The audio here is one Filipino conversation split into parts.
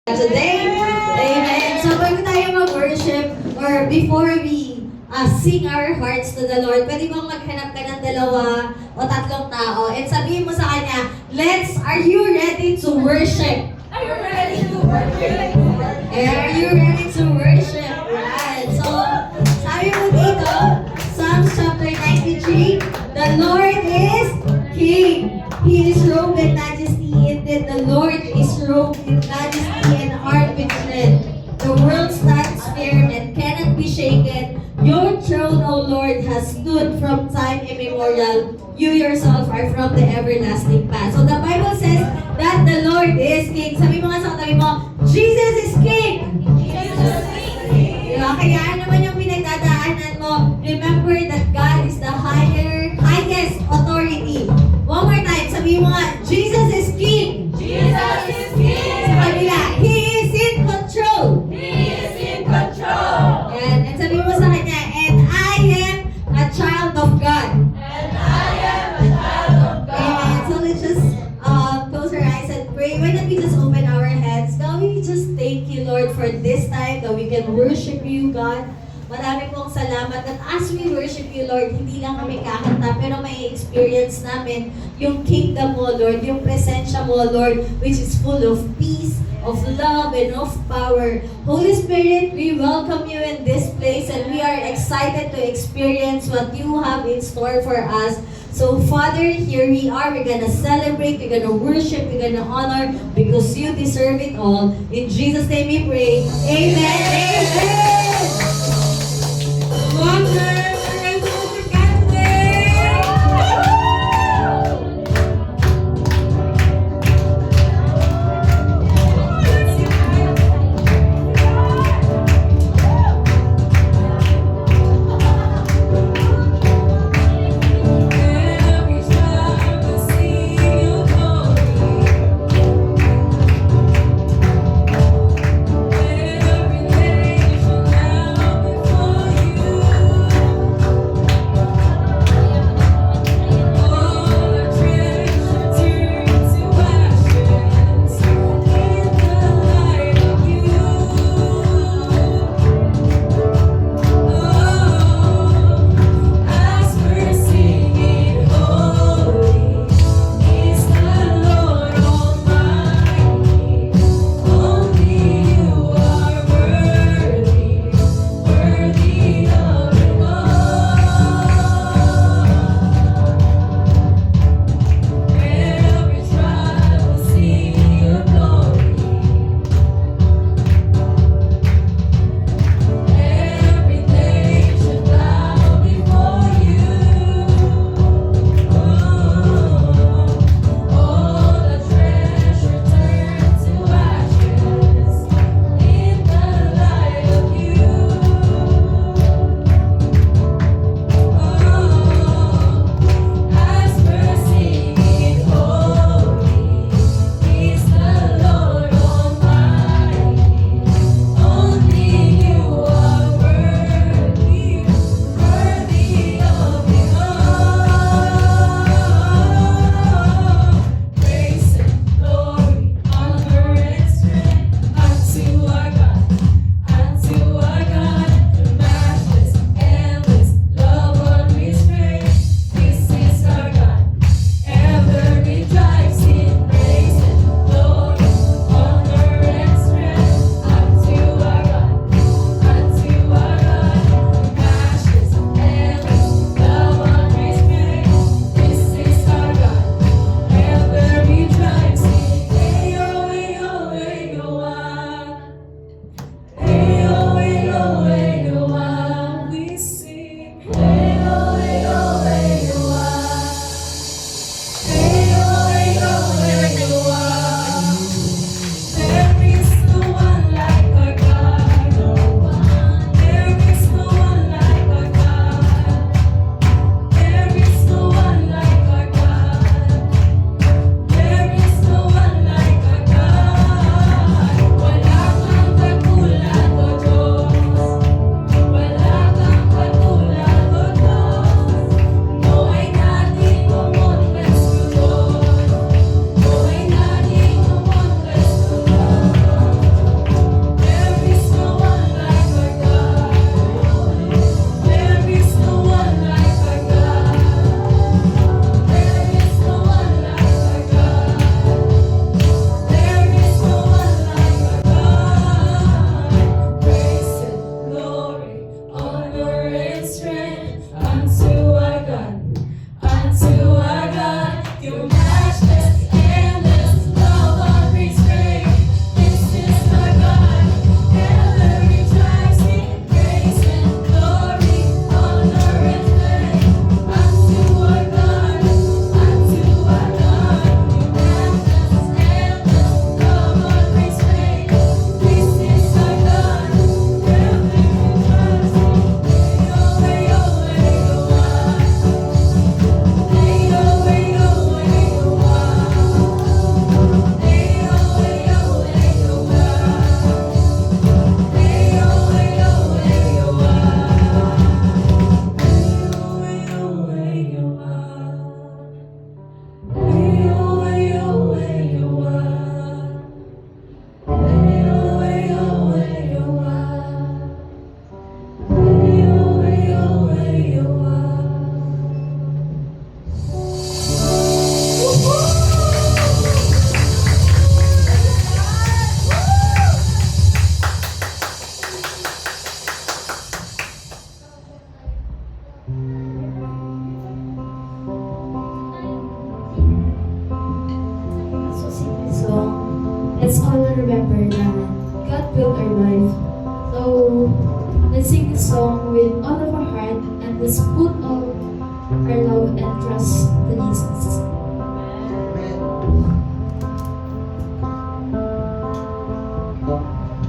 Today, amen. So bago tayo mag-worship or before we sing our hearts to the Lord, pwede bang maghanap ka ng dalawa o tatlong tao and sabihin mo sa kanya, are you ready to worship? Are you ready to worship? Are you ready to worship? Right. So, sabi mo dito, Psalms chapter 93, the Lord is King. He is robed in majesty, indeed the Lord is robed in majesty and armed with strength. The world stands firm and cannot be shaken. Your throne, O Lord, has stood from time immemorial. You yourself are from the everlasting past. So the Bible says that the Lord is King. Sabi mo nga sa katabi mo, Jesus is King! Jesus is King. Diba? Kaya naman yung pinagdadaanan mo, remember that God is the highest authority. One more time, sabi mo nga, Jesus is King! Jesus is King. Sa kabila, He is in control! He is in control. And sabi mo sa kanya, and I am a child of God. And I am a child of Amen. God. So let's just close our eyes and pray. Why don't we just open our heads? God, we just thank you, Lord, for this time that we can worship you, God. Marami pong salamat that as we worship you, Lord, hindi lang kami kakanta, pero may experience namin yung kingdom mo, Lord, yung presensya mo, Lord, which is full of peace, of love, and of power. Holy Spirit, we welcome you in this place, and we are excited to experience what you have in store for us. So, Father, here we are. We're gonna celebrate, we're gonna worship, we're gonna honor, because you deserve it all. In Jesus' name we pray. Amen. Amen.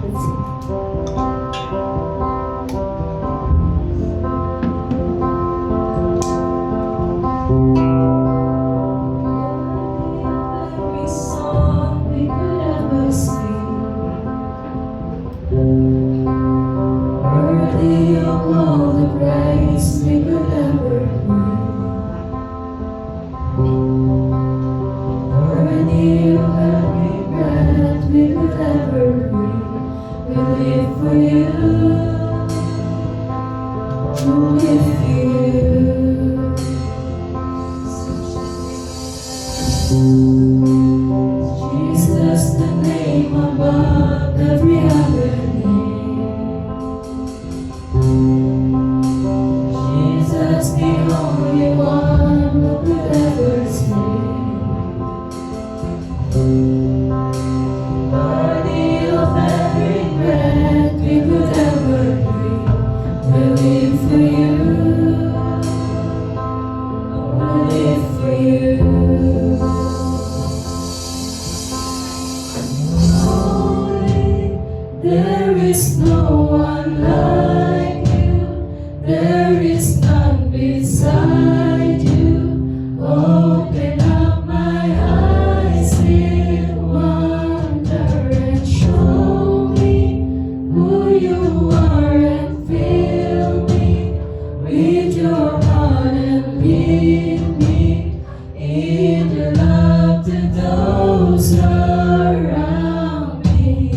Let's sing. Every song we could ever sing, worthy of all the praise we could ever bring, worthy of every breath we could ever breathe. We live for you, we live for you. Jesus, the name above every other name. Jesus, the only one who could ever save. Worthy of every breath we could ever breathe. We live for you. We live for you. There is no one like you, there is none beside you. Open up my eyes in wonder and show me who you are and fill me with your heart and lead me in your love to those around me.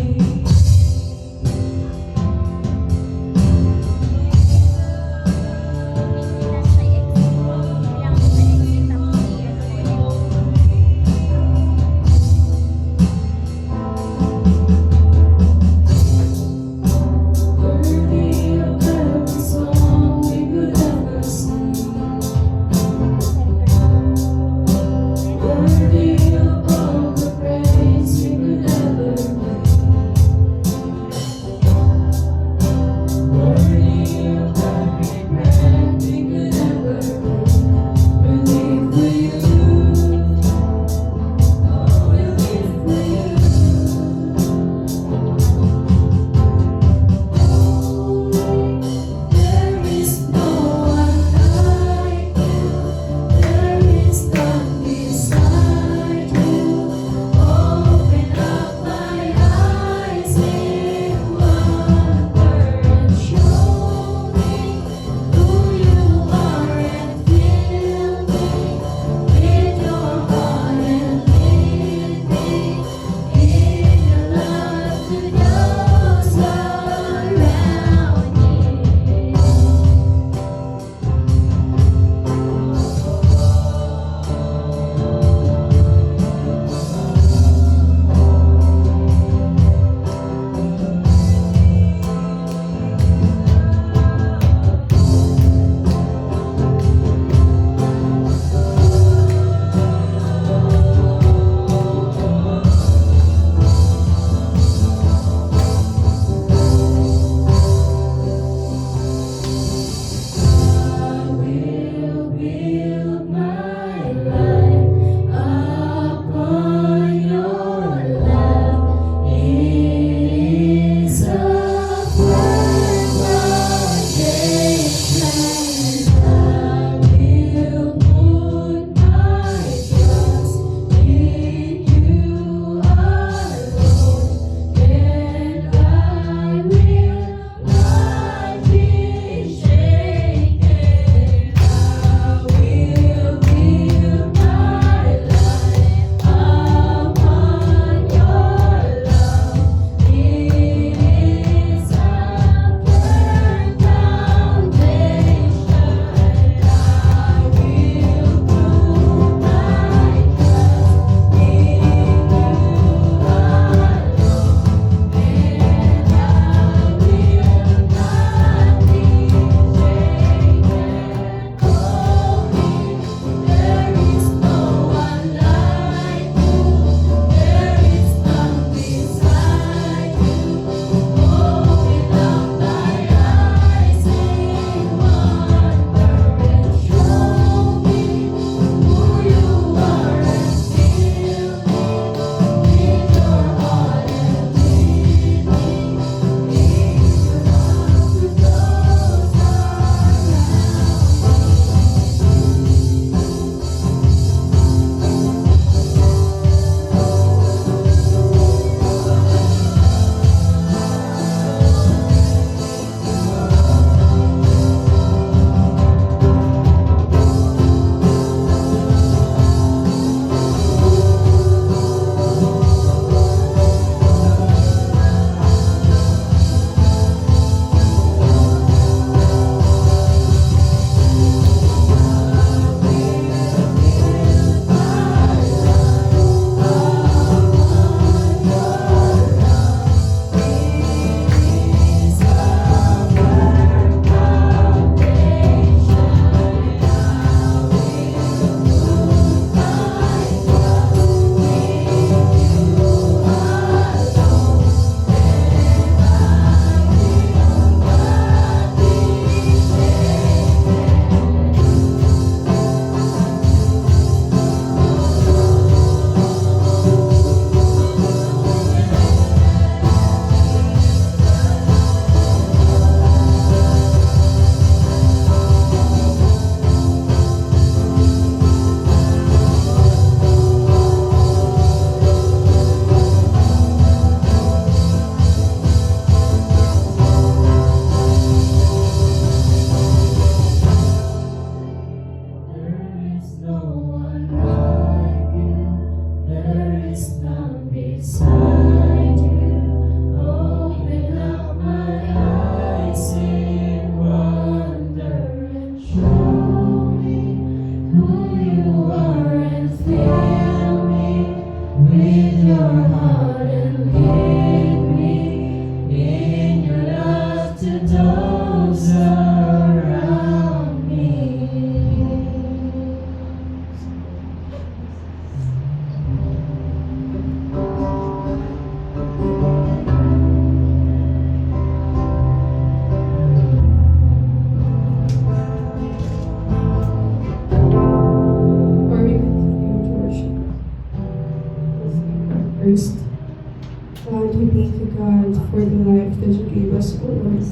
God, for the life that you gave us, O Lord.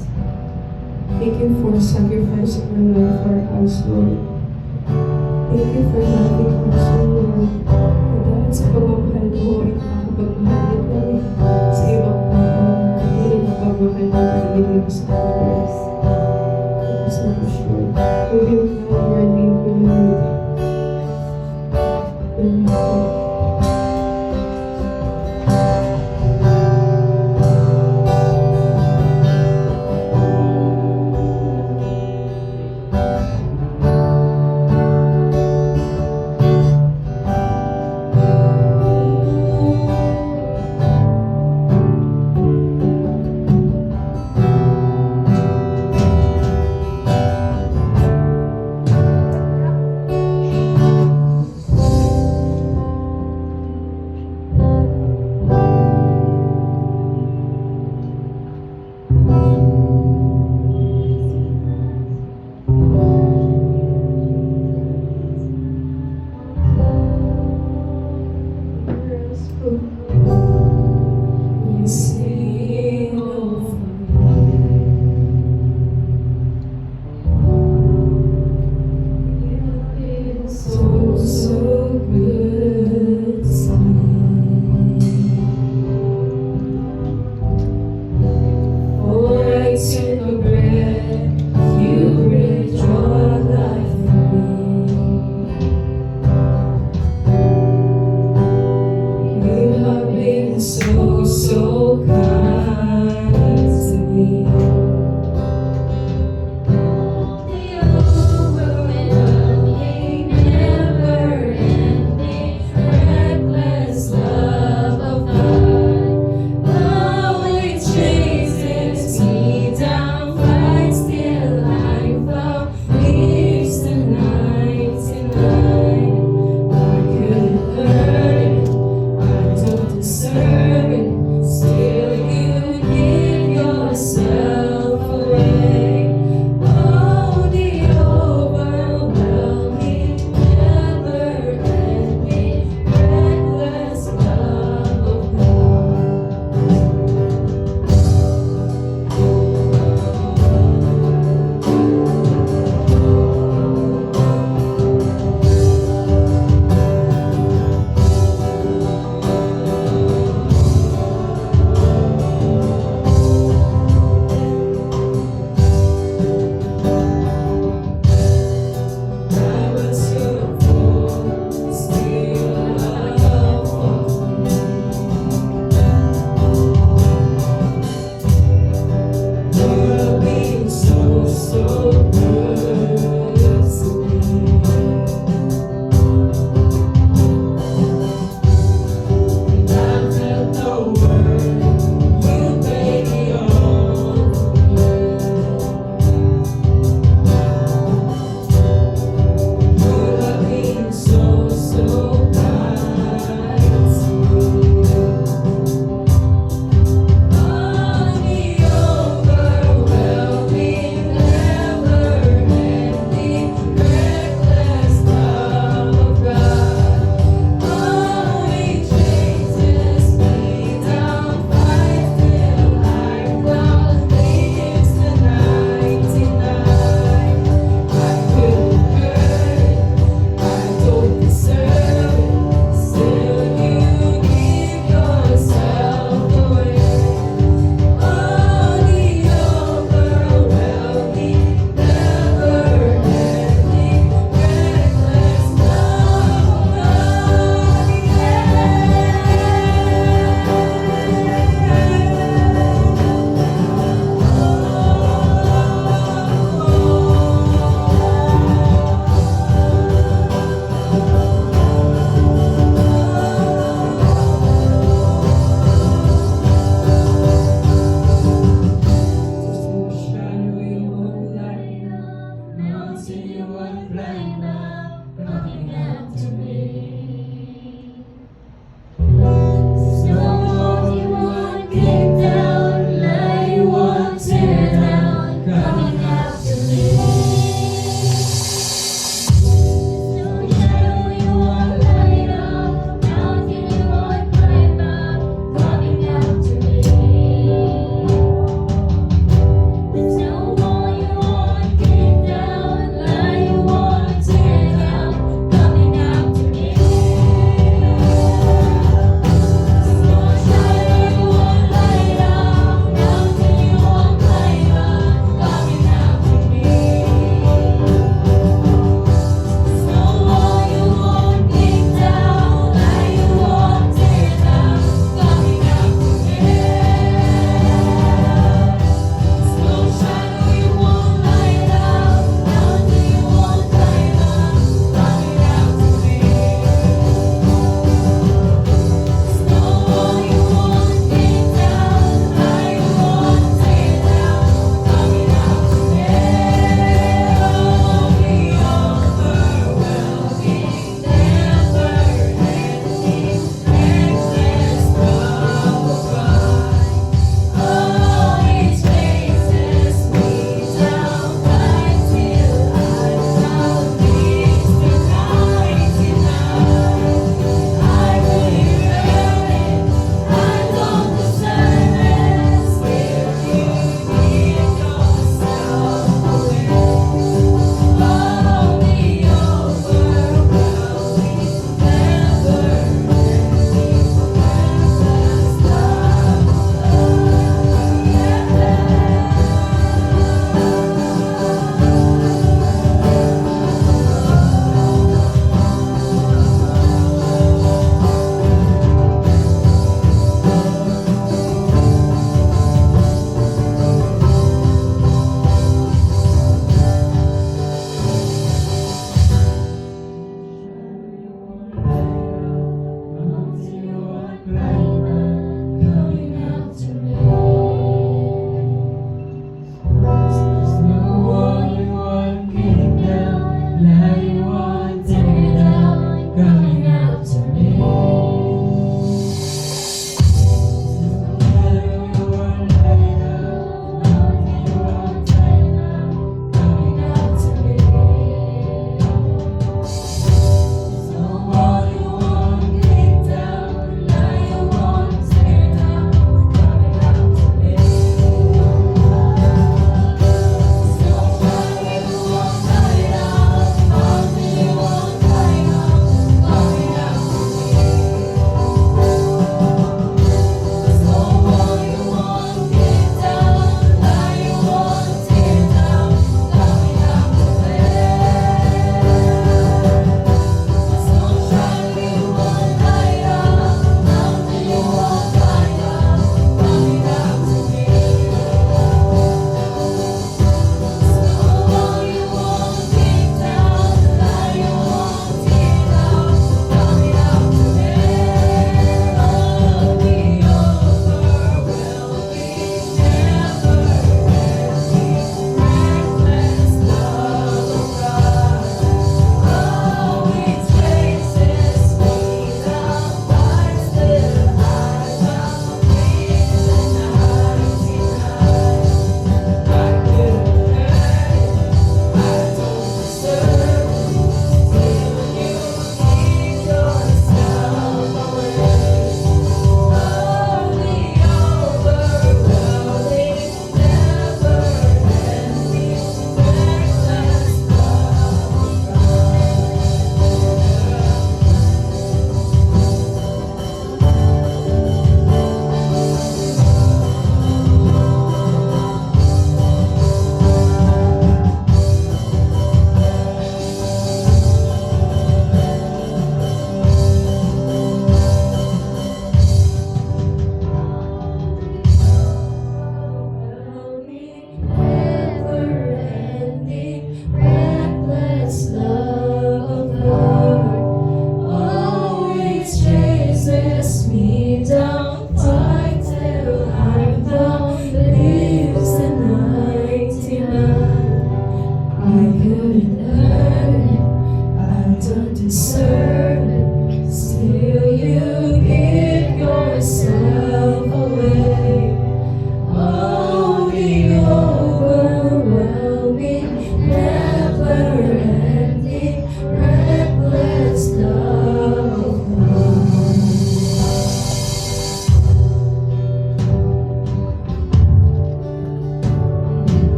Thank you for sacrificing your life for us, Lord. Thank you for loving us, O Lord. At dahil sa pagmamahal mo, ay nakakapagmahal din kami sa ibang tao na katulad ng pagmamahal mo na binigay mo sa amin, Lord. Thank you so much, Lord. Moving now, Lord, thank you, Lord. Thank you.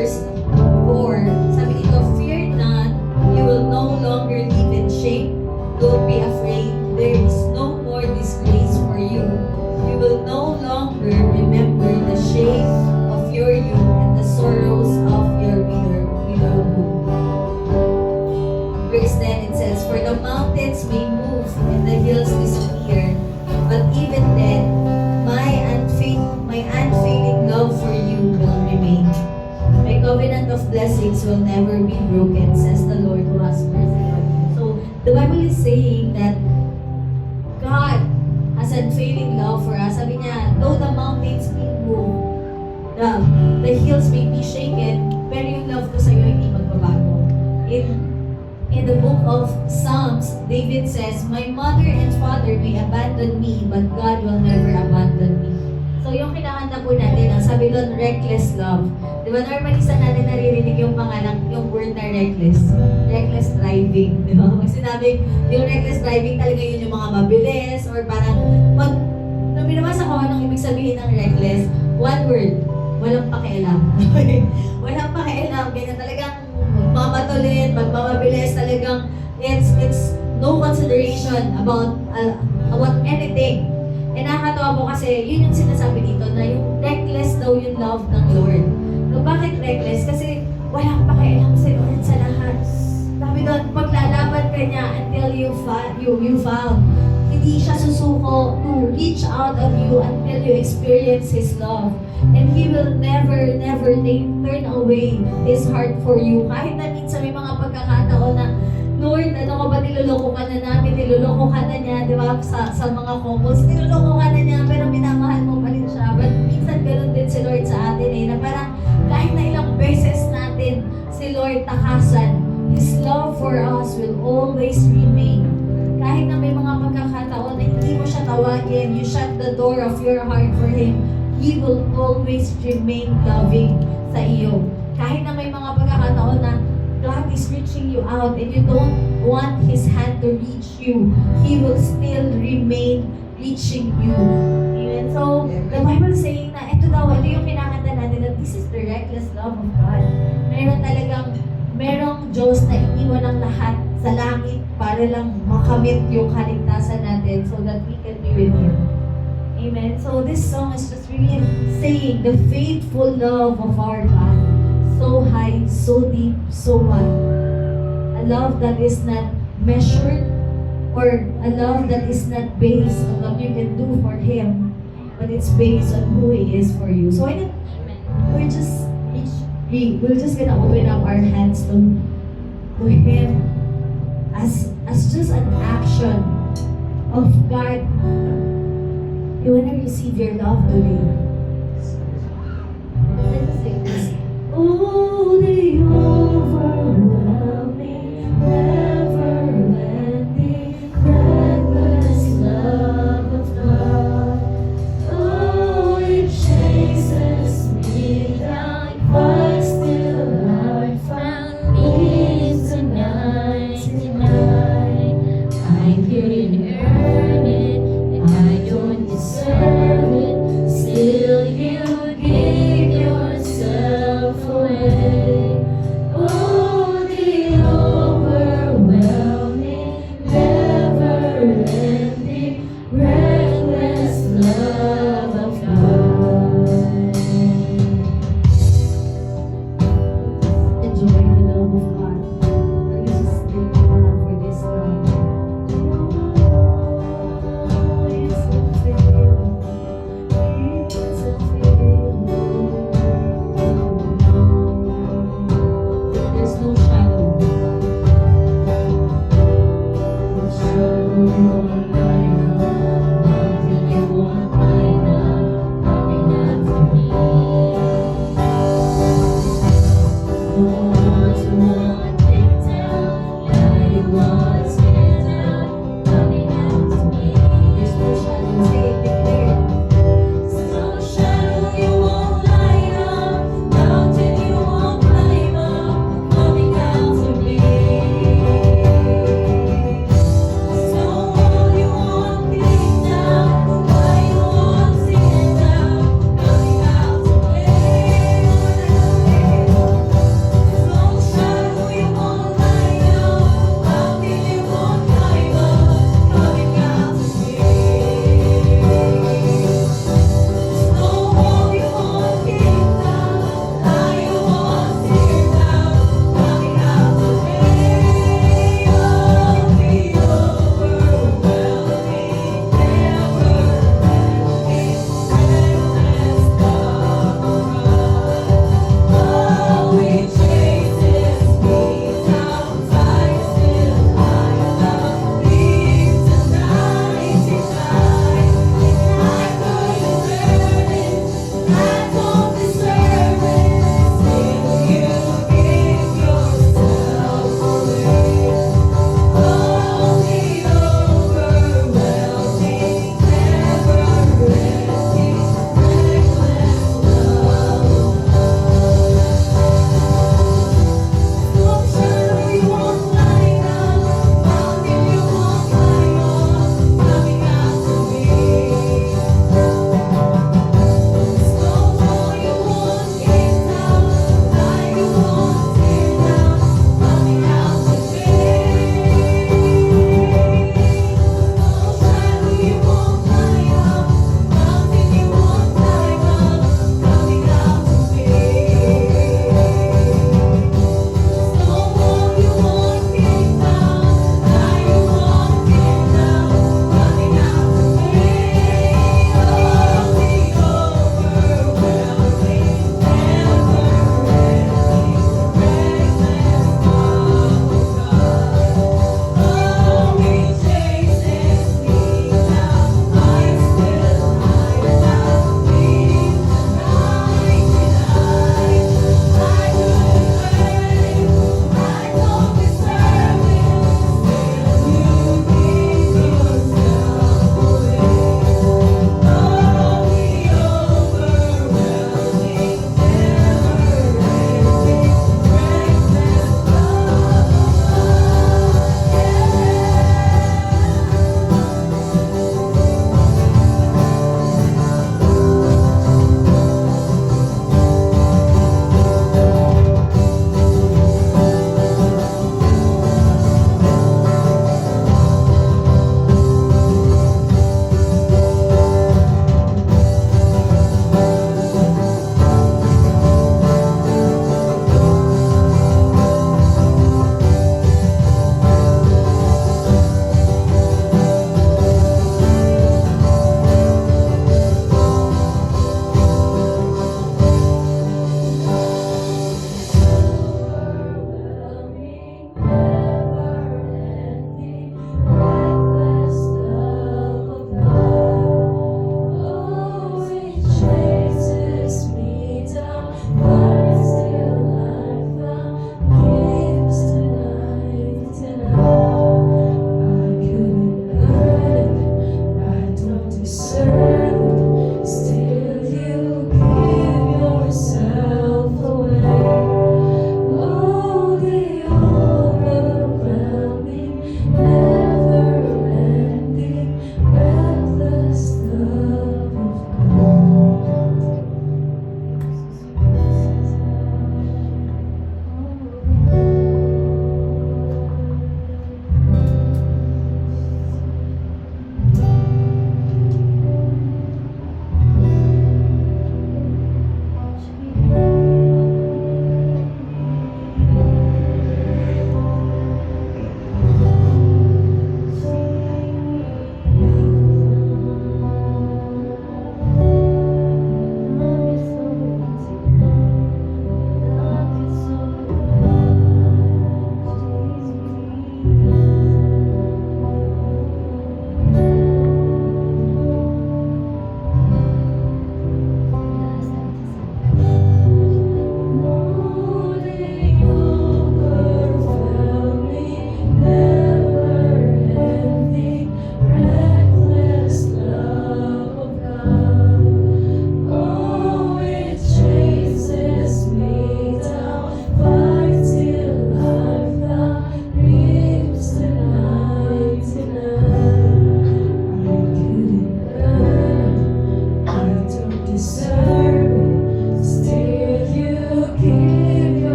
verse 4, sabi dito, "Fear not, you will no longer live in shame. Don't be afraid, there is no more disgrace for you. You will no longer remember the shame of your youth and the sorrows of your widowhood." Verse 10, it says, "For the mountains may move and the hills disappear, but even then, my unfailing love for you will remain. My covenant of blessings will never be broken, says the Lord who has mercy on you." So, the Bible is saying that God has unfailing love for us. Sabi niya, though the mountains may move, the hills may be shaken, pero yung love ko sa iyo hindi magbabago. In the book of Psalms, David says, "My mother and father may abandon me, but God will never abandon me." So yung kinakanta po natin, ang sabi doon, reckless love. Di ba normally sa natin naririnig yung pangalan, yung word na reckless. Reckless driving. Di ba? Pag sinabi, yung reckless driving talaga yun yung mga mabilis or parang, nung binabasa ko anong ibig sabihin ng reckless, one word, walang pakialam. Walang pakialam. Ganyan talagang magmamatulin, magmamabilis talagang it's no consideration about anything. And nakakatawa po kasi yun yung sinasabi dito na yung reckless daw yung love ng Lord. So bakit reckless? Kasi walang pakialam si Lord sa lahat. Sabi doon, paglalaban ka niya until you found. Hindi siya susuko to reach out of you until you experience His love. And He will never turn away His heart for you. Kahit na minsan may mga pagkakataon na, Lord, ano ka ba, niloloko ka na namin, niloloko ka na niya, di ba, sa mga couples, niloloko ka na niya, pero minamahal mo pa rin siya. But minsan ganun din si Lord sa atin na parang kahit na ilang beses natin si Lord takasan, His love for us will always remain. Kahit na may mga pagkakataon na hindi mo siya tawagin, you shut the door of your heart for Him, He will always remain loving sa iyo. Kahit na may mga pagkakataon na God is reaching you out and you don't want His hand to reach you, He will still remain reaching you. Amen. So, the Bible is saying na ito yung kinakanta natin that this is the reckless love of God. Merong Diyos na iniwan ang lahat sa langit para lang makamit yung kaligtasan natin so that we can be with Him. Amen. So, this song is just really saying the faithful love of our God. So high, so deep, so wide. A love that is not measured or a love that is not based on what you can do for Him, but it's based on who He is for you. So we're just gonna open up our hands to Him as just an action of God. You wanna receive your love today. Let's sing this. Oh, the overwhelming, never-ending, reckless love of God. Oh, it chases me down, but still I found peace tonight. I didn't earn it, and I don't deserve it, still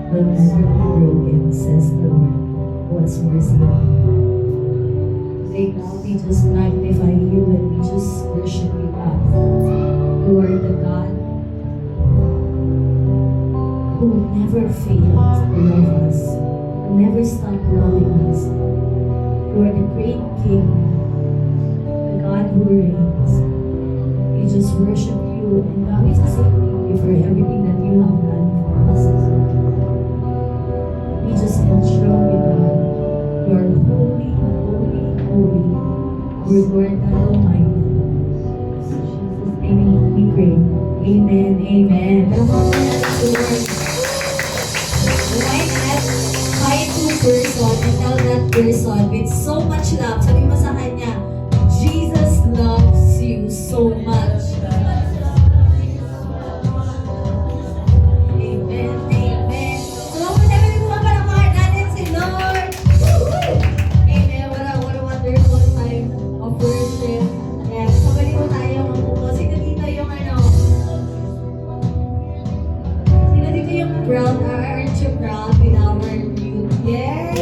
will never be broken, says the Lord, who has mercy on you. Right now, we just magnify you and we just worship you, God. You are the God who never fails to love us, who never stops loving us. You are the great King, the God who reigns. We just worship you and God, we just say thank you for everything that you have done for us. We just enthrone you, God. You are holy, holy, holy. Our Lord God Almighty. In Jesus' name we pray. Amen, amen. Pero kung Lord, why not find two person and tell that person with so much love, sabi mo sa kanya, Jesus loves you so much. Amen, amen. So, whenever we want para mahal natin si Lord. Amen. What a wonderful time of worship. Yes, sabay mo tayo mamuko. Sino dito yung ano? Sino dito yung proud? Aren't you proud with our youth? Yes!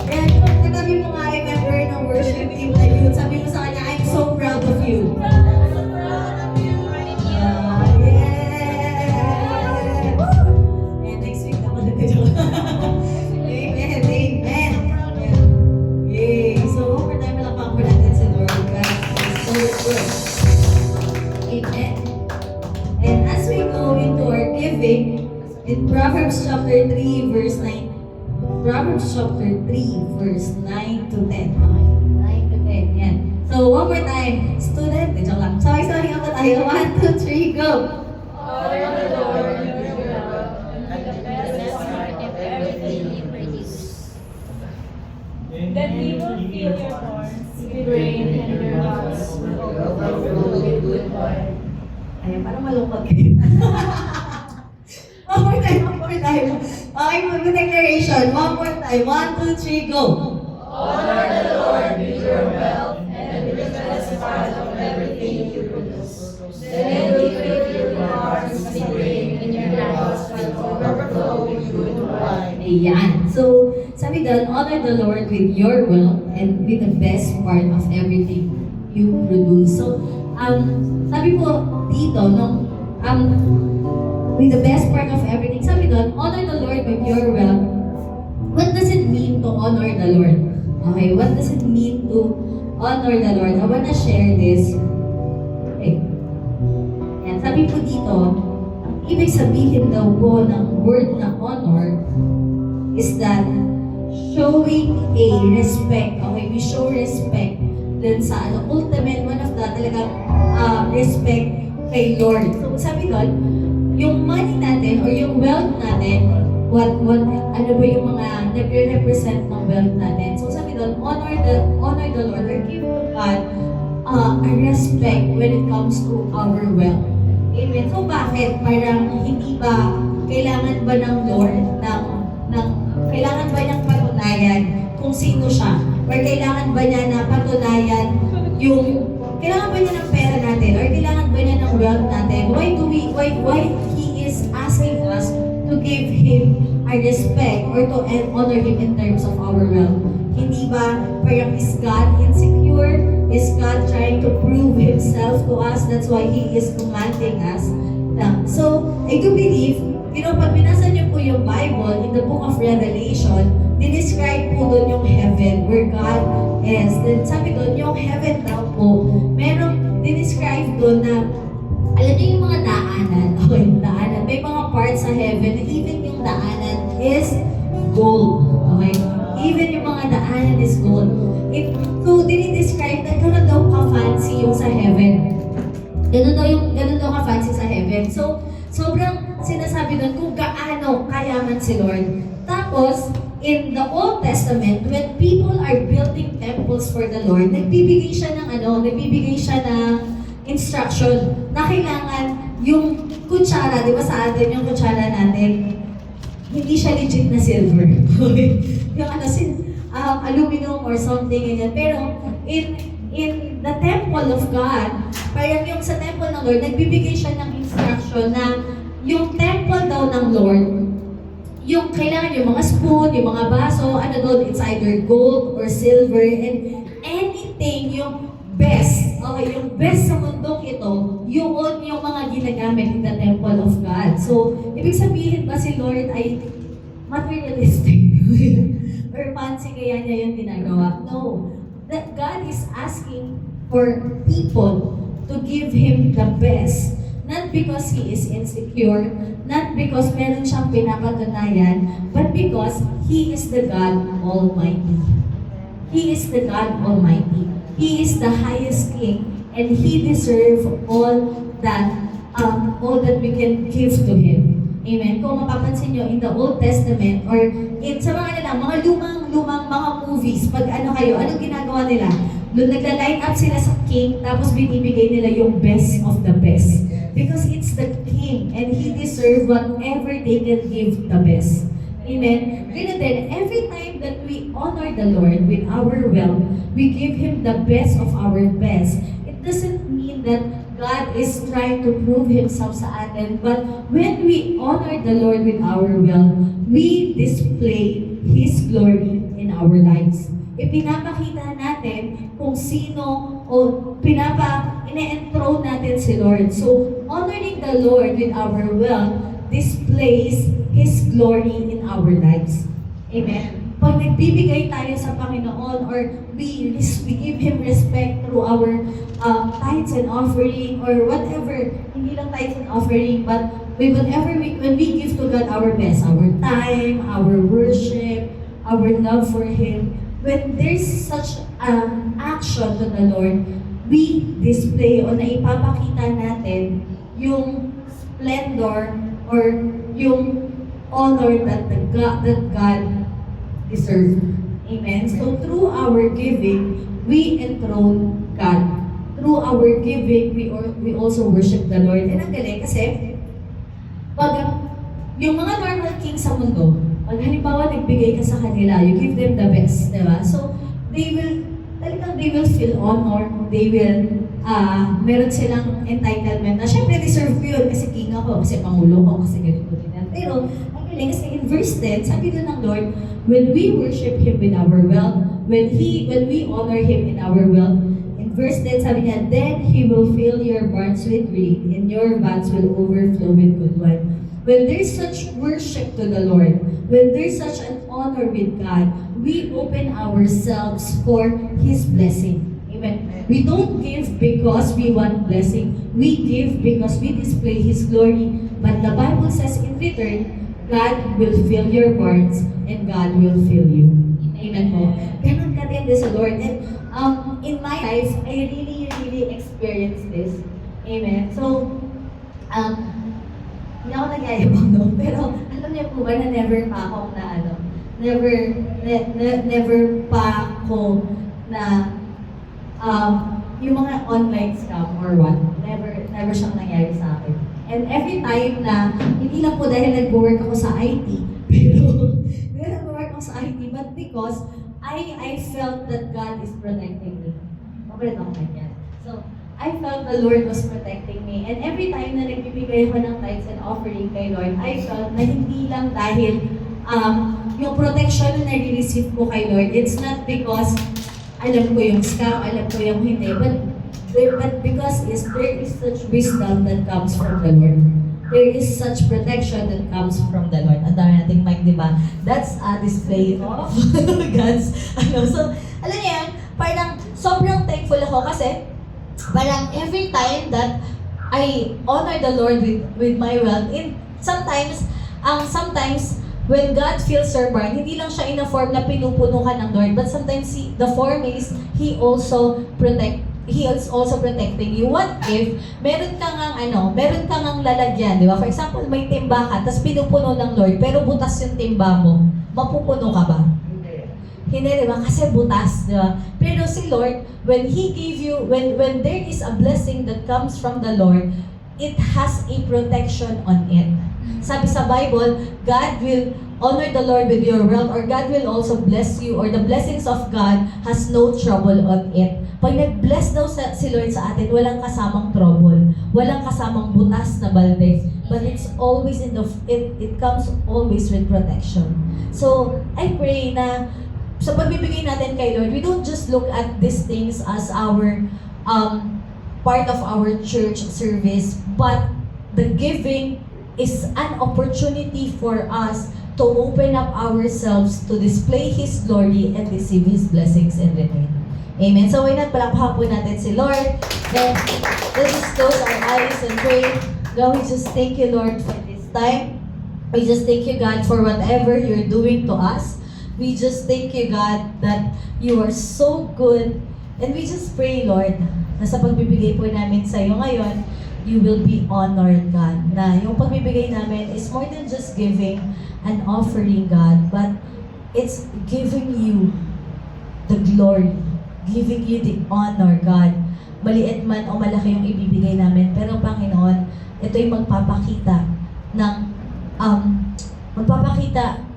And kung katabi mo nga, I remember ng worship team na youth, sabi mo sa kanya, I'm so proud of you. Yes! And next week naman na kayo. Amen, amen. Yay! So, one more time, malakpak po natin si Lord. God is so good. Amen. And as we go into our giving, in Proverbs chapter 3, verse 9, Proverbs chapter 3, verse 9 to 10. Okay, 9 to 10, yan. So, one more time, student, joke lang. Sorry, ako tayo. 1, 2, 3, go! Honor the Lord with your wealth and the best part of everything you produce. That he will fill your barns with grain and your house will overflow with good wine. Ayan, parang malungkot kayo. One more time. Okay, good declaration. One more time. 1, 2, 3, go! Honor the Lord with your wealth and with the best part of everything you produce. Then he will fill your barns with grain and your house will overflow with good wine. Ayan. So, sabi doon, honor the Lord with your wealth and with the best part of everything you produce. So, sabi po dito, no, with the best part of everything, sabi doon, honor the Lord with your wealth. What does it mean to honor the Lord? Okay, what does it mean to honor the Lord? I wanna share this. Okay. Yan, sabi po dito, ibig sabihin daw po ng word na honor is that showing a respect. Okay, we show respect dun sa ultimate one of the talagang respect kay Lord. So sabi doon, yung money natin or yung wealth natin, ano ba yung mga nagre-represent ng wealth natin. So sabi doon, honor the Lord or give to God a respect when it comes to our wealth. Amen. So bakit? Parang hindi ba, kailangan ba ng Lord kailangan ba niyang patunayan kung sino siya? Or kailangan ba niya na patunayan kailangan ba niya ng pera natin? Or kailangan ba niya ng wealth natin? Why He is asking us to give Him a respect or to honor Him in terms of our wealth? Hindi ba parang is God insecure? Is God trying to prove Himself to us? That's why He is commanding us. So, I do believe, pag binasa niyo po yung Bible, in the book of Revelation, dinescribe po doon yung heaven, where God is. Then sabi doon, yung heaven daw po, merong dinescribe doon na, alam niyo yung mga daanan, daanan, may mga parts sa heaven, na even yung daanan is gold. Okay? Even yung mga daanan is gold. So, dinidescribe na gano'n daw ka-fancy yung sa heaven. Gano'n daw ka-fancy sa heaven. So, sobrang sinasabi doon kung gaano kayaman si Lord. Tapos, in the Old Testament, when people are building temples for the Lord, nagbibigay siya ng instruction na kailangan yung kutsara, di ba sa atin yung kutsara natin, hindi siya legit na silver. Yung aluminum or something ganyan. Pero in the temple of God, parang yung sa temple ng Lord, nagbibigay siya ng instruction na yung temple daw ng Lord, yung kailangan yung mga spoon, yung mga baso, ano doon, it's either gold or silver, and anything, yung best, okay, yung best sa mundong ito, yung mga ginagamit in the temple of God. So, ibig sabihin ba si Lord ay materialistic? Or fancy kaya niya yung ginagawa? No. That God is asking for people to give Him the best. Not because He is insecure, not because meron siyang pinapatunayan, but because He is the God Almighty. He is the God Almighty. He is the highest King, and He deserves all that we can give to Him. Amen. Kung mapapansin nyo, in the Old Testament, or sa mga lumang mga movies, pag ano ginagawa nila? Doon nagla-line up sila sa king, tapos binibigay nila yung best of the best. Because it's the king, and he deserves whatever they can give the best. Amen? Ganun din, every time that we honor the Lord with our wealth, we give Him the best of our best. It doesn't mean that God is trying to prove Himself sa atin, but when we honor the Lord with our wealth, we display His glory in our lives. Ipinapakita natin kung sino o ine-enthrone natin si Lord. So, honoring the Lord with our wealth displays His glory in our lives. Amen? Pag nagbibigay tayo sa Panginoon or we give Him respect through our tithes and offering or whatever, hindi lang tithes and offering, but when we give to God our best, our time, our worship, our love for Him, when there's such action to the Lord, we display o naipapakita natin yung splendor or yung honor that God deserves. Amen? So through our giving, we enthrone God. Through our giving, we also worship the Lord. And ang galing kasi, pag yung mga normal king sa mundo, pag halimbawa nagbigay ka sa kanila, you give them the best, di ba? So, they will feel honored, they will, meron silang entitlement na, syempre deserve ko yun kasi king ako, kasi pangulo ko, kasi ganito din. Pero, ang galing kasi in verse 10, sabi doon ng Lord, when we worship Him with our wealth, when we honor Him in our wealth, in verse 10, sabi niya, then He will fill your barns with grain, and your vats will overflow with good wine. When there's such worship to the Lord, when there's such an honor with God, we open ourselves for His blessing. Amen. We don't give because we want blessing. We give because we display His glory. But the Bible says in return, God will fill your barns and God will fill you. Amen po. Ganun katindi sa Lord. And in my life, I really experienced this. Amen. So, hindi ako nagyayabang doon, pero alam niyo po ba na never pa ako na yung mga online scam or what, never siyang nangyari sa akin. And every time na, hindi lang po dahil nag-work ako sa IT, pero nag-work ako sa IT, but because I felt that God is protecting me. Okay, yan. So, I felt the Lord was protecting me. And every time na nagbibigay ako ng tithes and offering kay Lord, I felt na hindi lang dahil yung protection na nare-receive ko kay Lord, it's not because alam ko yung scam, alam ko yung hindi, but because there is such wisdom that comes from the Lord. There is such protection that comes from the Lord. Ang dami nating mic, di ba? That's a display of God's, So, alam niyo yan, parang sobrang thankful ako kasi parang every time that I honor the Lord with my wealth, sometimes when God fills your barn, hindi lang siya in a form na pinupuno ka ng Lord, but sometimes the form is He is also protecting you. What if meron kang lalagyan, di ba? For example, may timba ka, tapos pinupuno ng Lord, pero butas yung timba mo, mapupuno ka ba? Hindi, di ba? Kasi butas, di ba? Pero si Lord, when He gave you, when there is a blessing that comes from the Lord, it has a protection on it. Sabi sa Bible, God will honor the Lord with your wealth, or God will also bless you, or the blessings of God has no trouble on it. pag nag-bless daw si Lord sa atin, walang kasamang trouble, walang kasamang butas na balde, but it's always it comes always with protection. So, I pray na sa pagbibigay natin kay Lord, we don't just look at these things as our part of our church service, but the giving is an opportunity for us to open up ourselves to display His glory and receive His blessings in return. Amen. So why not palakpakan po natin si Lord. Then, let's just close our eyes and pray. God, we just thank you, Lord, for this time. We just thank you, God, for whatever you're doing to us. We just thank you, God, that you are so good. And we just pray, Lord, na sa pagbibigay po namin sa iyo ngayon, you will be honored, God. Na yung pagbibigay namin is more than just giving an offering, God, but it's giving you the glory, giving you the honor, God. Maliit man o malaki yung ibibigay namin, pero Panginoon, ito'y magpapakita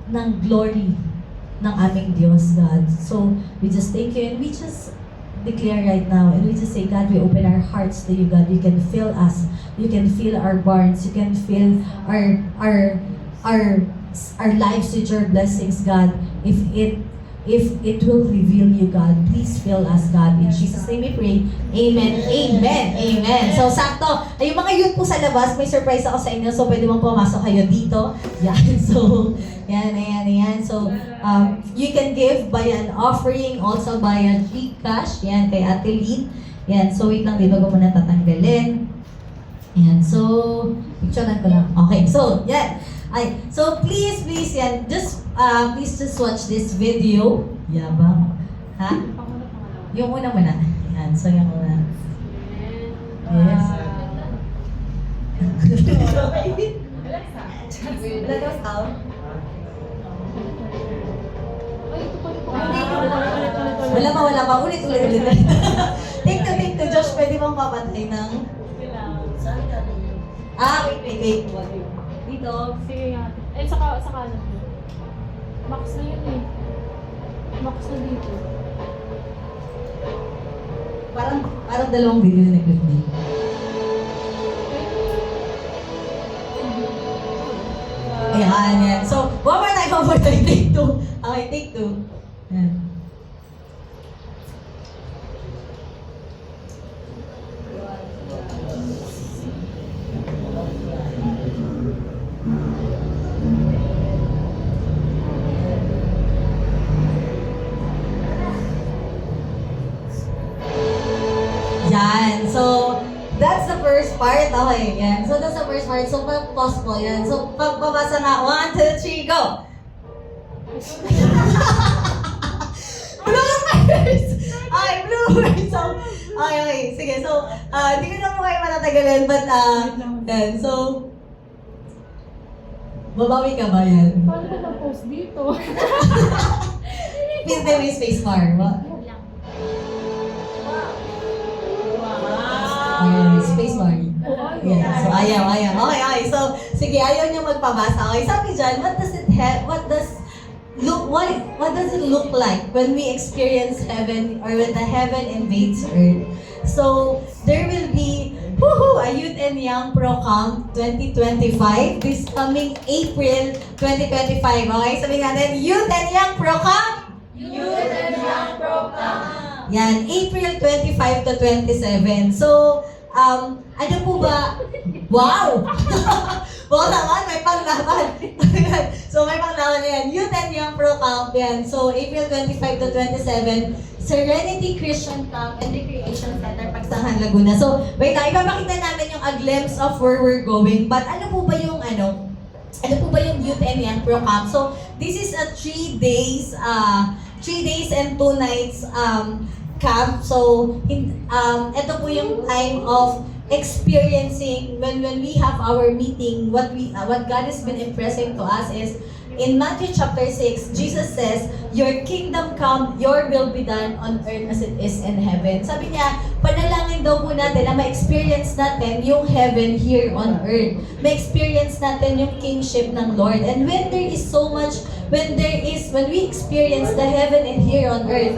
ng glory ng aming Diyos, God. So, we just thank you and we just declare right now and we just say, God, we open our hearts to you, God. You can fill us. You can fill our barns. You can fill our lives with your blessings, God. If it will reveal you, God, please fill us, God. In Jesus' name we pray. Amen. Amen. Amen. So, sakto. Yung mga youth po sa labas, may surprise ako sa inyo. So, pwede mong pumasok kayo dito. Yan. So, yan. So, you can give by an offering, also by a GCash. Yan, kay Ate Lynn. Yan. So, wait lang, di ba ko muna tatanggalin. Yan. So, picturean ko lang. Okay. So, yan. So please, yan, please just watch this video. Yabang. Ha? Yung una muna. Yan, so yung una. Yes. Let us out. Wala pa. Ulit. Take two. Josh, pwede mong papatay ng... wait. Dito. Sige nga. Sa kanan. Max na yun eh. Max na dito. Parang dalawang video na nag-click. Ayan. So, one more time. Take two. Okay, take two. Ayan. Yan. So, that's the first part. Okay, yan. So, that's the first part. So, pause po yan. So, pagbabasa na. 1, 2, 3, go! Bloopers! Okay, bloopers. So, okay. Sige. So, hindi ko na po kayo matatagalin. But, yan. So, babawi ka ba yan? Paano ko na-post dito? Please name is spacebar. Space bar. Yeah. So, ayaw. Okay. So, sige, ayaw niyo magpabasa. Okay, sabi dyan, what does it look like when we experience heaven or when the heaven invades earth? So, there will be a Youth and Young Pro Camp 2025 this coming April 2025. Okay, sabihin natin, Youth and Young Pro Camp! Youth and Young Pro Camp! Yan, April 25 to 27. So, ano po ba? Wow! Wow naman, may panglaban. So, may panglaban yan. Youth and Young Pro Camp yan. So, April 25 to 27, Serenity Christian Camp and Recreation Center, Pagsangan, Laguna. So, wait lang, ipapakita namin yung a glimpse of where we're going. But ano po ba yung Youth and Young Pro Camp? So, this is a 3 days and 2 nights camp. So, ito po yung time of experiencing when we have our meeting. What God has been impressing to us is in Matthew chapter 6, Jesus says, "Your kingdom come, your will be done on earth as it is in heaven." Sabi niya, panalangin daw po natin na ma-experience natin yung heaven here on earth. Ma-experience natin yung kingship ng Lord. And when we experience the heaven and here on earth,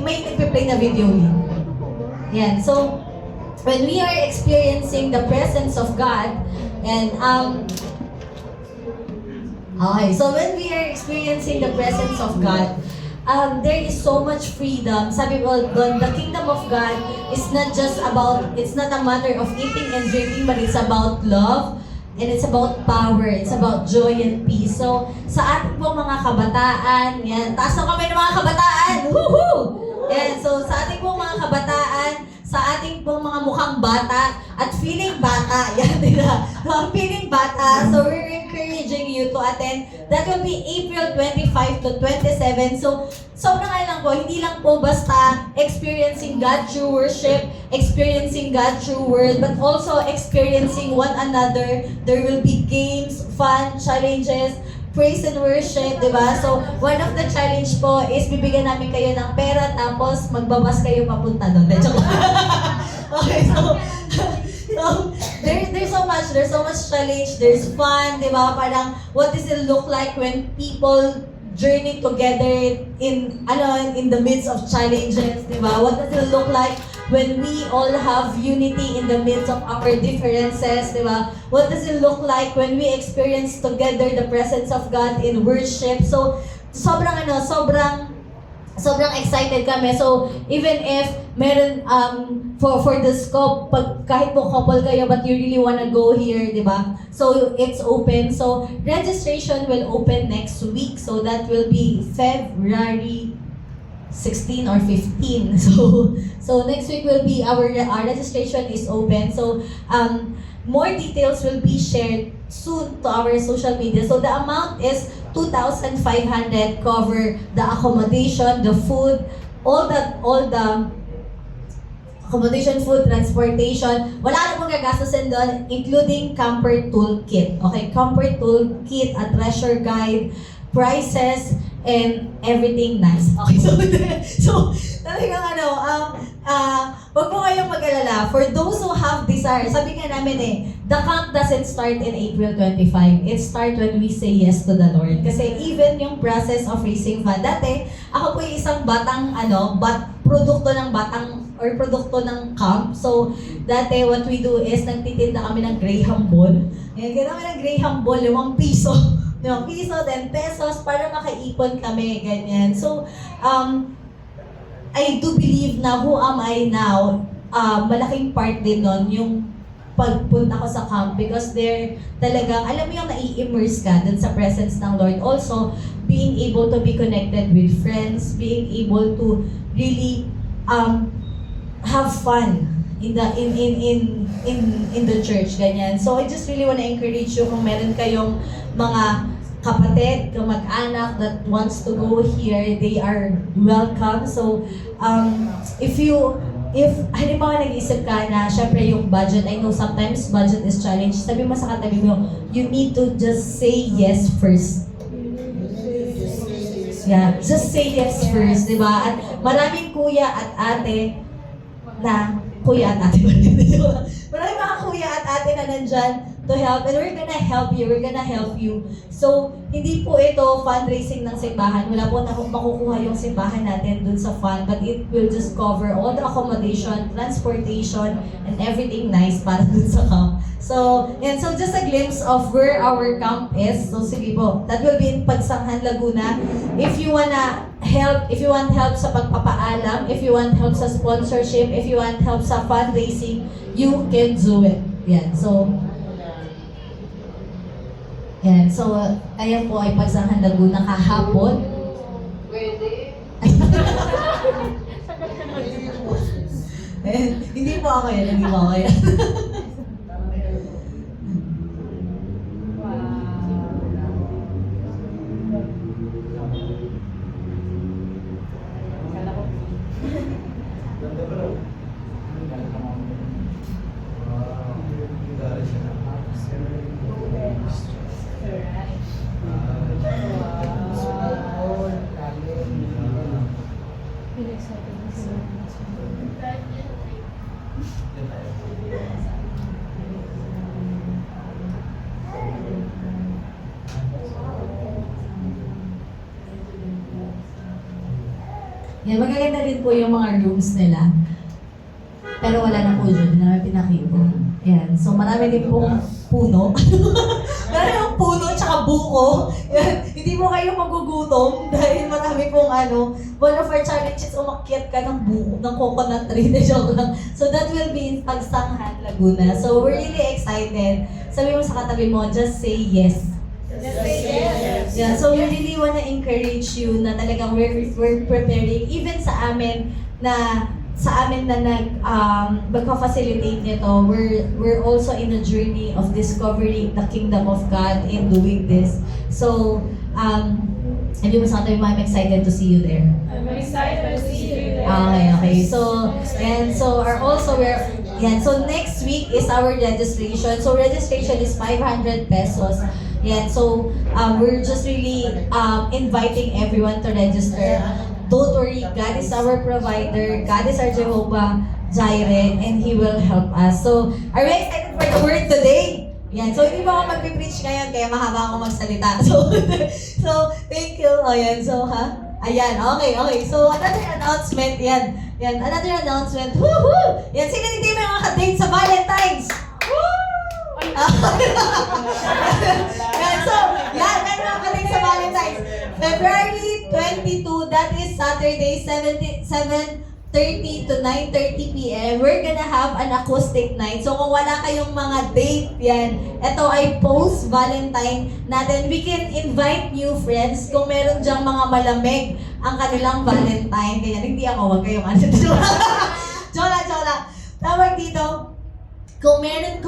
may nagpe-play na video yun. Yan. So, when we are experiencing the presence of God, and okay, so when we are experiencing the presence of God, there is so much freedom. Sabi ko doon, the kingdom of God is not just about, it's not a matter of eating and drinking, but it's about love, and it's about power, it's about joy and peace. So, sa ating pong mga kabataan, yan, taas na kami ng mga kabataan! Woohoo! Yan, so sa ating pong mga kabataan, sa ating pong mga mukhang bata, at feeling bata, yan nila, feeling bata, so we're encouraging you to attend. That will be April 25 to 27. So, sobrang lang po, hindi lang po basta experiencing God through worship, experiencing God through word, but also experiencing one another. There will be games, fun, challenges, praise and worship, di ba? So, one of the challenge po is bibigyan namin kayo ng pera tapos magbabas kayo papunta doon. Okay, so there's so much challenge, there's fun, di ba? Parang, what does it look like when people journey together in the midst of challenges, di ba? What does it look like when we all have unity in the midst of our differences, di ba? What does it look like when we experience together the presence of God in worship? So, sobrang excited kami. So, even if meron, for the scope, kahit po couple kayo, but you really wanna go here, di ba? So, it's open. So, registration will open next week. So, that will be February 16 or 15. So next week will be our registration is open. So, more details will be shared soon to our social media. So, the amount is 2,500, cover the accommodation, the food, all the accommodation, food, transportation. Wala na pong gagastusin doon, including camper toolkit. Okay, camper toolkit, a treasure guide, prices, and everything nice. Okay, so talagang wag po kayong mag-alala. For those who have desire, sabi nga namin the camp doesn't start in April 25. It starts when we say yes to the Lord. Kasi even yung process of raising fund, dati, ako po yung isang batang, produkto ng camp. So, dati, what we do is, nagtitinda kami ng Graham Ball. Kaya kami ng Graham Ball, 5 piso. 5 piso, 10 pesos, para makaipon kami, ganyan. So, I do believe na who am I now, malaking part din nun yung pagpunta ko sa camp, because there talagang, alam mo yung nai-immerse ka dun sa presence ng Lord. Also, being able to be connected with friends, being able to really have fun in the church, ganyan. So, I just really want to encourage you, kung meron kayong mga kapatid, kamag-anak that wants to go here, they are welcome. So, if halimbawa nag-isip ka na, syempre yung budget, I know sometimes budget is challenge, sabi mo sa katabi mo, you need to just say yes first. Yeah, just say yes first, di ba? At maraming kuya at ate na, kuya at ate, maraming mga kuya at ate na nandyan to help, and we're gonna help you. So, hindi po ito fundraising ng simbahan. Wala po na makukuha yung simbahan natin dun sa fund, but it will just cover all the accommodation, transportation, and everything nice para dun sa camp. So, and so just a glimpse of where our camp is. So, sige po, that will be in Pagsanghan, Laguna. If you want help sa pagpapaalam, if you want help sa sponsorship, if you want help sa fundraising, you can do it. Yan, so, ayan po ay Pagsanghan, Laguna kahapon. Pwede. Hindi po ako yan. Yan, magaganda din po yung mga rooms nila. Pero wala na po dyan, hindi namin pinakibo. Yan, so marami din pong puno. Marami yung puno tsaka buko. Yan, hindi mo kayo magugutom dahil marami pong one of our challenges, umakyat ka ng buko, ng coconut tree, na joke lang. So that will be in Pagsanghan, Laguna. So we're really excited. Sabi mo sa katabi mo, just say yes. Yeah, so we really wanna encourage you na talagang we're preparing, even sa amin na magpa-facilitate nito, we're also in a journey of discovering the kingdom of God in doing this. So, sabi mo sa akin, I'm excited to see you there. I'm excited to see you there. Okay. So, so next week is our registration. So registration is 500 pesos. Yan, so we're just really inviting everyone to register. Don't worry, God is our provider. God is our Jehovah Jireh, and He will help us. So, are we excited for the word today? Yan, so hindi pa ako mag-preach ngayon, kaya mahaba ako magsalita. So thank you. Ayan, so ayan, okay. So, another announcement, yan, another announcement. Woohoo! Yan, sino dito yung mga ka-date sa Valentine's? Yan, so, meron mga ka-date sa Valentine's. February 22, that is Saturday, 7:30 to 9:30 p.m. We're gonna have an acoustic night. So kung wala kayong mga date, yan, ito ay post-Valentine natin. We can invite new friends kung meron dyang mga malamig ang kanilang Valentine. Kaya hindi ako, wag kayong Joke lang. Tawag dito, kung meron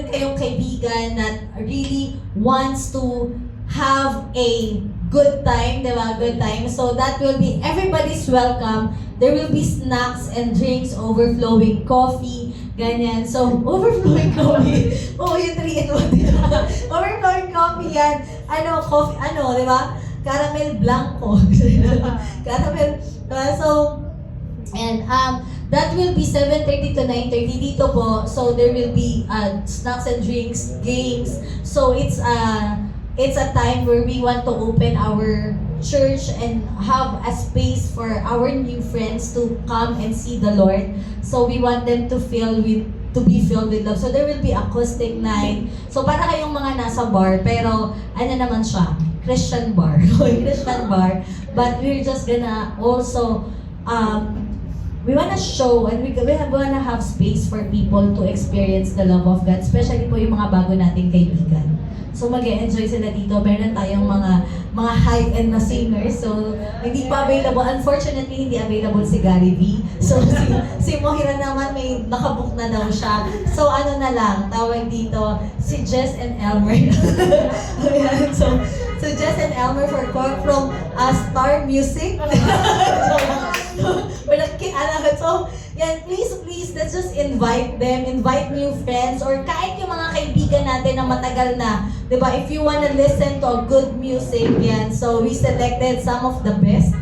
kayong kaibigan that really wants to have a good time, diba? Good time. So that will be, everybody's welcome. There will be snacks and drinks, overflowing coffee, ganyan. So, overflowing coffee. Oh, yung 3-in-1, diba? Overflowing coffee yan. Coffee, diba? Caramel blanco. Caramel. So, and that will be 7:30 to 9:30 dito po. So, there will be snacks and drinks, games. So, it's a time where we want to open our church and have a space for our new friends to come and see the Lord. So we want them to be filled with love. So there will be acoustic night. So para kayong mga nasa bar, pero naman siya? Christian bar. Christian bar. But we're just gonna also we wanna show and we wanna have space for people to experience the love of God, especially po yung mga bago nating kaibigan. So mag-e-enjoy sila dito. Meron tayong mga high-end na singers. So hindi pa available. Unfortunately, hindi available si Gary V. So si Mohira naman may nakabook na daw siya. So na lang, tawag dito, si Jess and Elmer. Ayan, so Jess and Elmer from Star Music. So, yan, please, let's just invite them, invite new friends, or kahit yung mga kaibigan natin na matagal na, diba? If you wanna listen to a good music, yan, so we selected some of the best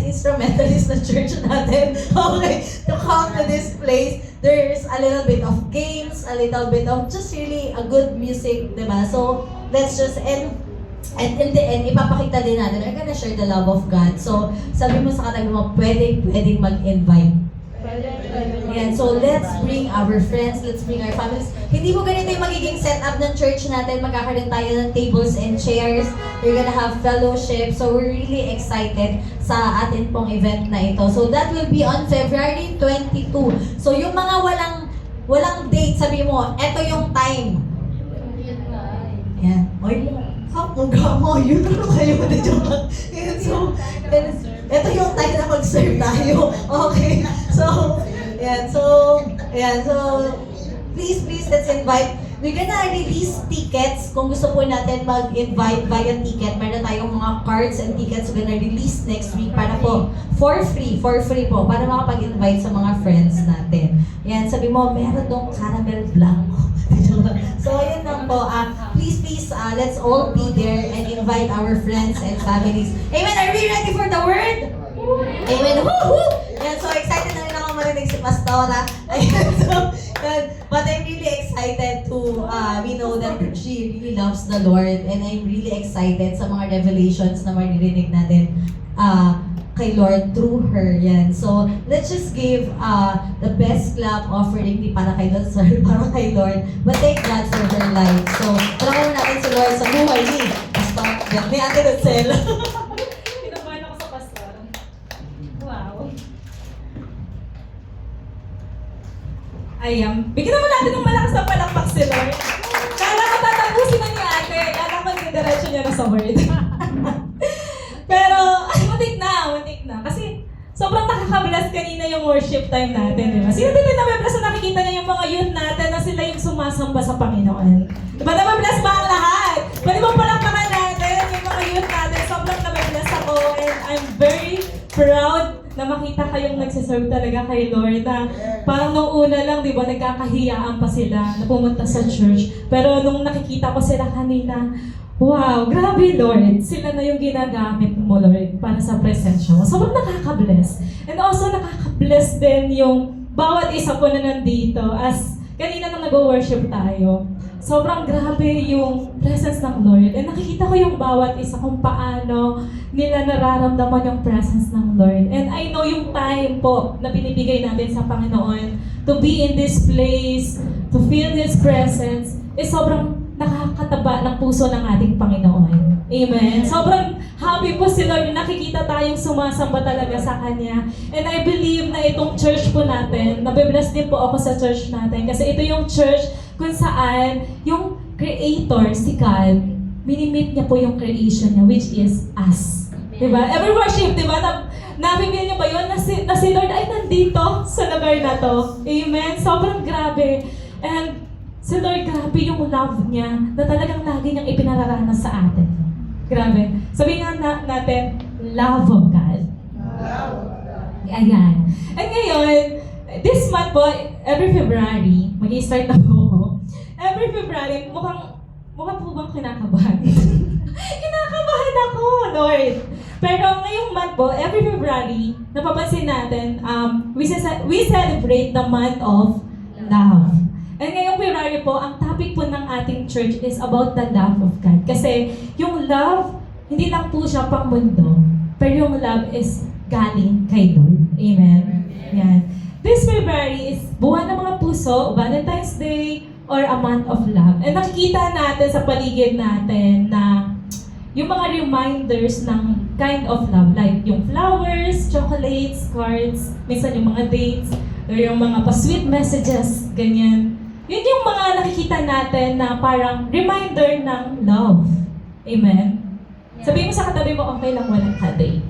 instrumentalists na church natin, okay, to come to this place. There's a little bit of games, a little bit of just really a good music, diba? So, let's just and in the end, ipapakita din natin, we're gonna share the love of God. So, sabi mo sa katabi mo, pwedeng mag-invite. Yan, so let's bring our friends, let's bring our families. Hindi mo ganito yung magiging setup ng church natin. Magkakaroon tayo ng tables and chairs. We're gonna have fellowship. So, we're really excited sa atin pong event na ito. So, that will be on February 22. So, yung mga walang date, sabi mo, eto yung time. Yan. Oy, mo, yun ano kayo na joke lang. So, ito yung time na mag-serve tayo. Okay. So, please, let's invite. We're gonna release tickets. Kung gusto po natin mag-invite via ticket, meron tayong mga cards and tickets we're gonna release next week para po, for free po, para makapag-invite sa mga friends natin. Yan, sabi mo, meron dong caramel blanco. So, ayun lang po. Please, let's all be there and invite our friends and families. Amen! Are we ready for the word? Amen! Woohoo! Yan, so excited na rin ako marinig si Pastora. Ayan, so, but I'm really excited to, we know that she really loves the Lord, and I'm really excited sa mga revelations na maririnig natin kay Lord through her. Yan. So, let's just give the best clap offering, di para kay Lord, sorry, para kay Lord. But thank God for her life. So, talagang natin si Lord sa buhay ni Pastor, ni Ate Rosel. Kinabahan ako sa pastor. Wow. Ayan. Bigyan naman natin ng malakas na palakpak si Lord. Kala ko tatapusin na ni ate. Kala ko diretso niya na sa word. Pero, muntik na. Kasi, sobrang nakaka-bless kanina yung worship time natin, di ba? Sino din na-bless na nakikita niya yung mga youth natin na sila yung sumasamba sa Panginoon? Diba na-bless ba ang lahat? Pwede mo palakpakan natin yung mga youth natin. Sobrang na-bless ako and I'm very proud na makita kayong nagsiserve talaga kay Lord na parang nung una lang, di ba, nagkakahiyaan pa sila na pumunta sa church. Pero nung nakikita ko sila kanina, wow, grabe Lord, sila na yung ginagamit mo Lord para sa presensya mo. Sobrang nakaka-bless. And also nakaka-bless din yung bawat isa po na nandito as kanina nung nag-worship tayo. Sobrang grabe yung presence ng Lord. And nakikita ko yung bawat isa kung paano nila nararamdaman yung presence ng Lord. And I know yung time po na binibigay natin sa Panginoon to be in this place, to feel His presence, is sobrang nakakataba ng puso ng ating Panginoon. Amen. Sobrang happy po si Lord na nakikita tayong sumasamba talaga sa Kanya. And I believe na itong church po natin, nabibless din po ako sa church natin kasi ito yung church kung saan yung Creator, si God, minimit niya po yung creation niya, which is us. Diba? Every worship, diba? Nabibigyan niyo ba yun na si Lord ay nandito sa lugar na to? Amen? Sobrang grabe. And si Lord, grabe yung love niya na talagang lagi niyang ipinararanas sa atin. Grabe. Sabihin nga natin, love of God. Ayan. And ngayon, this month po, every February, mag-i-start na po ako. Every February, mukhang po bang kinakabahan? Kinakabahan ako, Lord. Pero ngayong month po, every February, napapansin natin, we celebrate the month of love. And ngayong February po, ang topic po ng ating church is about the love of God. Kasi yung love, hindi lang po siya pang mundo, pero yung love is galing kay Lord. Amen? Yan. This February is buwan ng mga puso, Valentine's Day, or a month of love. And nakikita natin sa paligid natin na yung mga reminders ng kind of love, like yung flowers, chocolates, cards, minsan yung mga dates, or yung mga pa-sweet messages, ganyan. Yun yung mga nakikita natin na parang reminder ng love. Amen? Sabihin mo sa katabi mo, okay lang walang ka-date.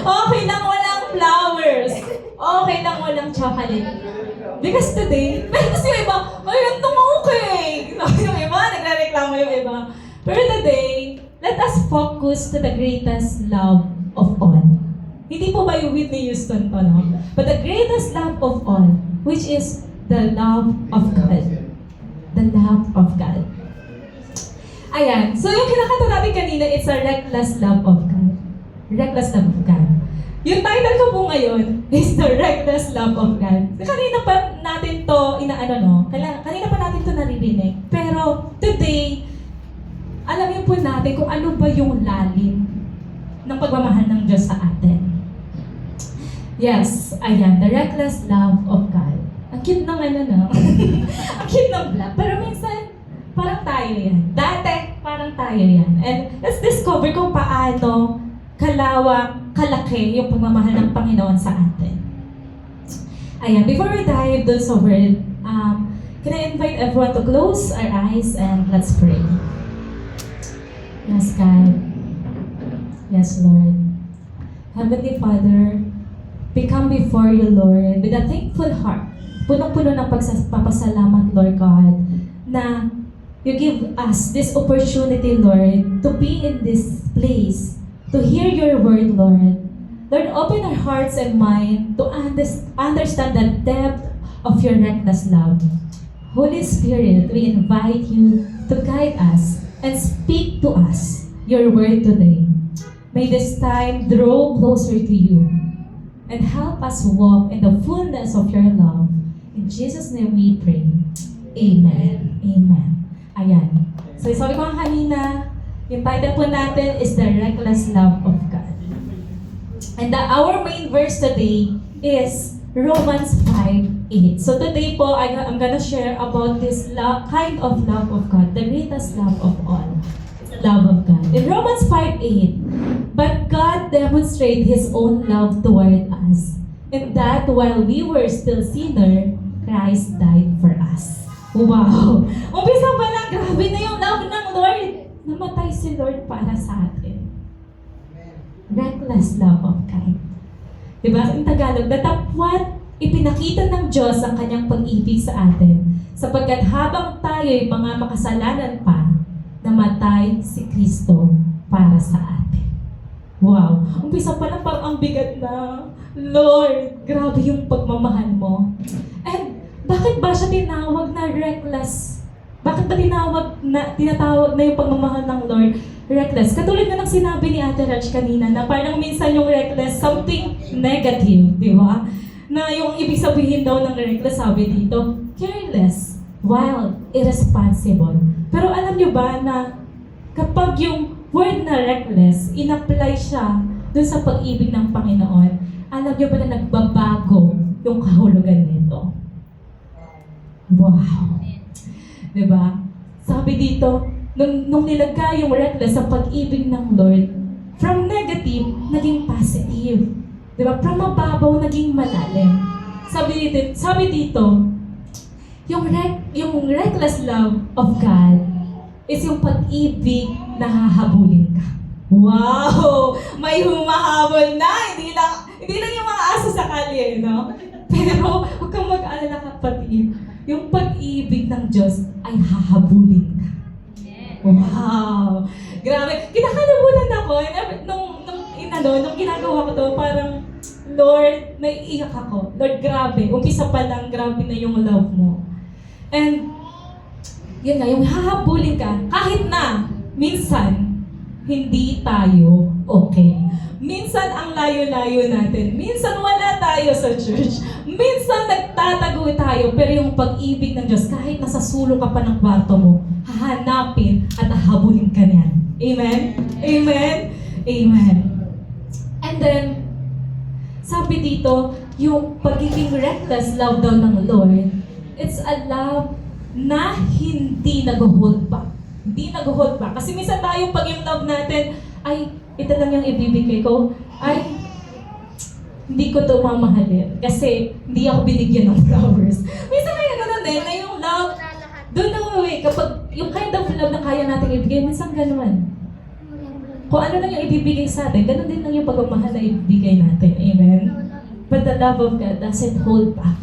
Okay lang walang flowers. Okay lang walang chocolate. Because today, pero kasi yung iba, ay, ito okay. Yung iba, nagre-reklamo yung iba. Pero today, let us focus to the greatest love of all. Hindi po ba yung Whitney Houston to, no? But the greatest love of all, which is the love of God. The love of God. Ayan. So yung kinakanta natin kanina, it's a reckless love of God. Reckless love of God. Yung title ko po ngayon is the reckless love of God. Kanina pa natin to inaano, no? Kanina pa natin to naririnig. Pero today, alamin po natin kung ano ba yung lalim ng pagmamahal ng Diyos sa atin. Yes, ayan, the reckless love of God. Ang cute ng ano, no? Ang cute ng vlog. Pero minsan, parang tayo yan. Dati, parang tayo yan. And let's discover kung paano kalawang, kalaki yung pagmamahal ng Panginoon sa atin. Ayan, before we dive dun sa word, can I invite everyone to close our eyes and let's pray. Yes, God. Yes, Lord. Heavenly Father, we come before you, Lord, with a thankful heart. Punong-puno ng pagpapasalamat, Lord God, na you give us this opportunity, Lord, to be in this place, to hear your word, Lord. Lord, open our hearts and mind to understand the depth of your reckless love. Holy Spirit, we invite you to guide us and speak to us your word today. May this time draw closer to you and help us walk in the fullness of your love. In Jesus' name we pray. Amen. Amen. Ayan. So sabi ko nga kanina, yung title po natin is The Reckless Love of God. And our main verse today is Romans 5:8. So today po, I'm gonna share about this kind of love of God, the greatest love of all, the love of God. In Romans 5:8, but God demonstrated His own love toward us, in that while we were still sinner, Christ died for us. Wow! Umpisa pa lang, grabe na yung love ng Lord. Namatay si Lord para sa atin. Reckless love of God. Diba? In Tagalog, datapwat, ipinakita ng Diyos ang kanyang pag-ibig sa atin, sapagkat habang tayo'y mga makasalanan pa, namatay si Kristo para sa atin. Wow! Umpisa pa lang parang ang bigat na, Lord, grabe yung pagmamahal mo. And bakit ba siya tinawag na reckless? Bakit ba tinatawag na yung pagmamahal ng Lord reckless? Katulad na ng sinabi ni Ate Raj kanina na parang minsan yung reckless, something negative, di ba? Na yung ibig sabihin daw ng reckless, sabi dito, careless, wild, irresponsible. Pero alam nyo ba na kapag yung word na reckless, in-apply siya dun sa pag-ibig ng Panginoon, alam nyo ba na nagbabago yung kahulugan nito? Wow! Diba? Sabi dito, nung nilagay yung reckless sa pag-ibig ng Lord, from negative, naging positive. Diba? From mababaw, naging malalim. Sabi dito, yung reckless love of God is yung pag-ibig na hahabulin ka. Wow! May humahabol na! Hindi lang yung mga aso sa kalye, no? Pero huwag kang mag-alala, kapatid. Yung pag-ibig ng Diyos ay hahabulin ka. Wow! Grabe. Kinakalabunan ako. Nung ginagawa ko to, parang, Lord, naiiyak ako. Lord, grabe. Umpisa pa lang, grabe na yung love mo. And, yun nga, yung hahabulin ka, kahit na, minsan, hindi tayo okay. Minsan ang layo-layo natin. Minsan wala tayo sa church. Minsan nagtatago tayo. Pero yung pag-ibig ng Diyos, kahit nasa sulok ka pa ng kwarto mo, hahanapin at hahabulin ka niyan. Amen? Amen? Amen. And then, sabi dito, yung pagiging reckless love daw ng Lord, it's a love na hindi nag-hold back. Hindi nag-hold back. Kasi minsan tayo pag yung love natin, ay, ito lang yung ibibigay ko, ay, hindi ko ito mamahalin. Kasi hindi ako binigyan ng flowers. Minsan kaya gano'n din, na yung love, doon na kapag yung kind of love na kaya natin ibigay, minsan gano'n. Kung ano lang yung ibibigay sa atin, gano'n din lang yung pagmamahal na ibibigay natin. Amen? But the love of God doesn't hold back.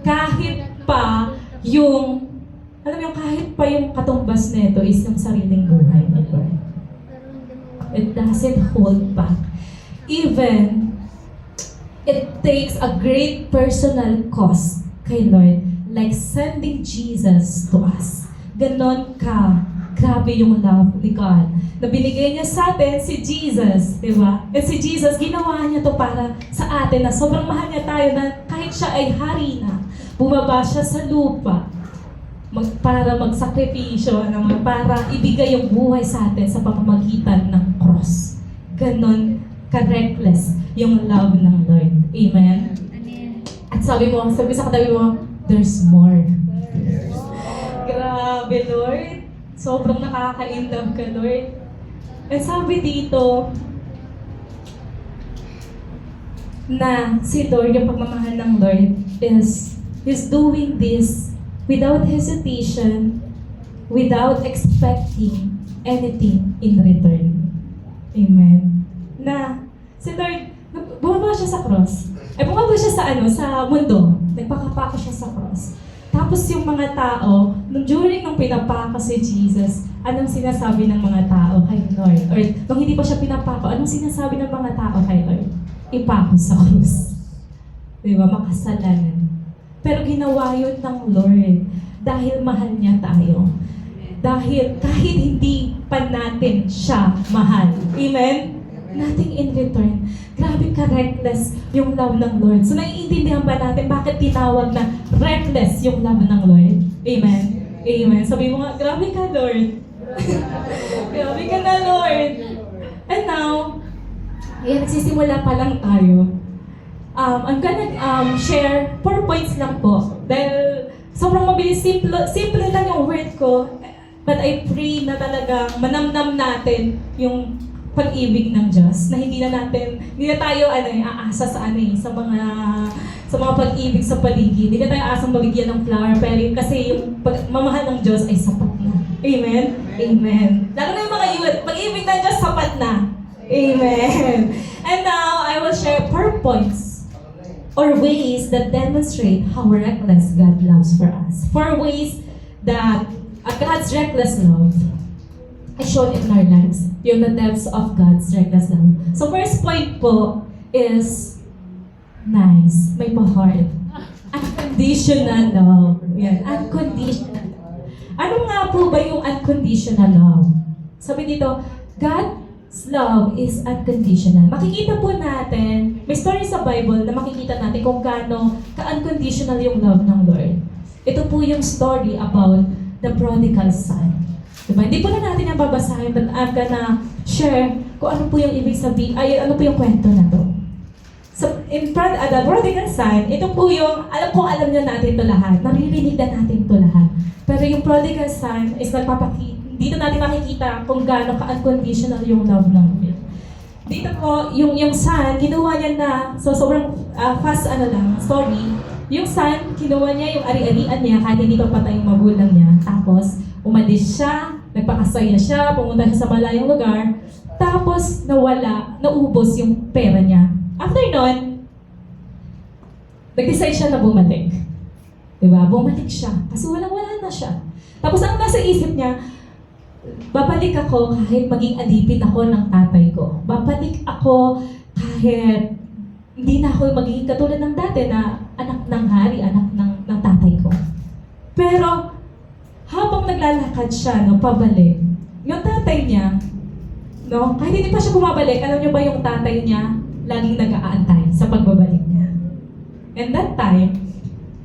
Kahit pa yung, alam mo yung kahit pa yung katumbas nito is yung sariling buhay ni Lord. It doesn't hold back. Even, it takes a great personal cost kay Lord, like sending Jesus to us. Ganon ka, grabe yung love ni God. Na binigay niya sa atin si Jesus, di ba? And si Jesus, ginawa niya to para sa atin na sobrang mahal niya tayo na kahit siya ay hari na, bumaba siya sa lupa para magsakripisyo, para ibigay yung buhay sa atin sa pamamagitan ng cross. Ganon ka-reckless yung love ng Lord. Amen? Amen. At sabi sa katabi mo, there's more. Grabe, Lord. Sobrang nakaka-inlove ka, Lord. And sabi dito, na si Lord, yung pagmamahal ng Lord, is doing this without hesitation, without expecting anything in return. Amen. Na, si Lord, bumaba siya sa cross. Bumaba siya sa mundo. Nagpakapako siya sa cross. Tapos yung mga tao, during nung pinapako si Jesus, anong sinasabi ng mga tao kay Lord? Or nung hindi pa siya pinapako, anong sinasabi ng mga tao kay Lord? Ipako sa krus. Diba? Makasalanan. Pero ginawa yun ng Lord dahil mahal niya tayo. Dahil kahit hindi pa natin siya mahal. Amen? Nothing in return. Grabe ka-reckless yung love ng Lord. So naiintindihan ba natin bakit tinawag na reckless yung love ng Lord? Amen? Amen. Sabi mo nga, grabe ka, Lord. Grabe ka na, Lord. And now, Ayan, nagsisimula pa lang tayo. I'm gonna share 4 points lang po. Dahil sobrang mabilis, simple lang yung word ko. But I pray na talaga manamnam natin yung pag-ibig ng Diyos. Na hindi na tayo aasa sa sa mga pag-ibig sa paligid. Hindi na tayo aasang mabigyan ng flower, pero kasi yung pagmamahal ng Diyos ay sapat na. Amen? Amen. Lalo na yung mga youth, pag-ibig ng Diyos sapat na. Amen. And now, I will share 4 points or ways that demonstrate how reckless God loves for us. 4 ways that God's reckless love is shown in our lives. Yung the depths of God's reckless love. So first point po is nice. May pa-heart. Unconditional love. Yan. Unconditional love. Ano nga po ba yung unconditional love? Sabi dito, God's love is unconditional. Makikita po natin, may story sa Bible na makikita natin kung gaano ka-unconditional yung love ng Lord. Ito po yung story about the prodigal son. Diba? Hindi po na natin yung babasahin, but I'm gonna share kung ano po yung ibig sabihin, ano po yung kwento na to. So, in front of the prodigal son, ito po yung, alam nyo natin ito lahat, naririnig na natin ito lahat. Pero yung prodigal son is dito natin makikita kung gaano ka-unconditional yung love ng Lord. Dito po, yung son, ginawa niya na, so sobrang fast story. Yung son, kinuha niya yung ari-arian niya kahit hindi pa patay yung magulang niya. Tapos, umalis siya, nagpakasaya siya, pumunta siya sa malayong lugar. Tapos, naubos yung pera niya. After nun, nag-decide siya na bumalik. Diba? Bumalik siya. Kasi walang-wala na siya. Tapos, ang nasa isip niya, babalik ako kahit maging alipin ako ng tatay ko. Babalik ako kahit hindi na ako magiging katulad ng dati na anak ng hari, anak ng tatay ko. Pero, habang naglalakad siya, pabalik, yung tatay niya, kahit hindi pa siya bumabalik, alam niyo ba yung tatay niya, laging nag-aantay sa pagbabalik niya. And that time,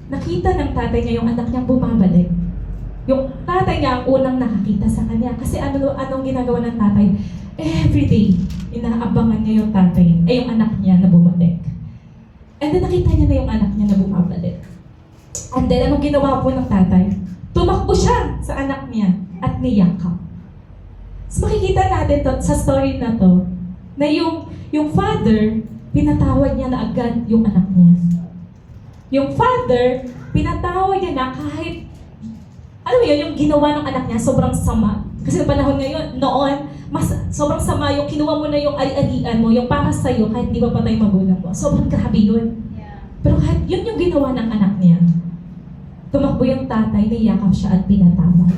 nakita ng tatay niya yung anak niyang bumabalik. Yung tatay niya ang unang nakakita sa kanya. Kasi anong ginagawa ng tatay? Everyday, inaabangan niya yung yung anak niya na bumalik. And then nakita niya na yung anak niya na bumabalik. And then anong ginawa po ng tatay? Tumakbo siya sa anak niya at niyakap. So makikita natin sa story na to, na yung father, pinatawad niya na agad yung anak niya. Yung father, pinatawad niya na kahit, alam mo yun, yung ginawa ng anak niya, sobrang sama. Kasi sa panahon ngayon, noon, sobrang sama yung kinuha mo na yung ari-arian mo, yung para sa'yo, kahit di pa patay magulang mo. Sobrang grabe yun. Yeah. Pero kahit yun yung ginawa ng anak niya, tumakbo yung tatay, niyakap siya at pinatawad.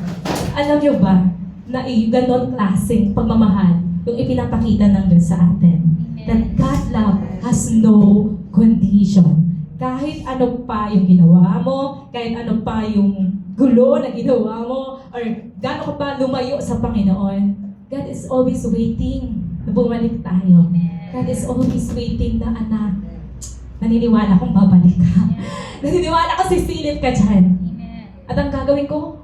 Alam niyo ba, na ganon klaseng pagmamahal yung ipinapakita ng Diyos sa atin. That God love has no condition. Kahit ano pa yung ginawa mo, kahit ano pa yung gulo na ginawa mo, or gaano ka pa lumayo sa Panginoon, God is always waiting na bumalik tayo. God is always waiting na, anak, naniniwala kong babalik ka. Naniniwala ka, sisilip ka dyan. At ang gagawin ko,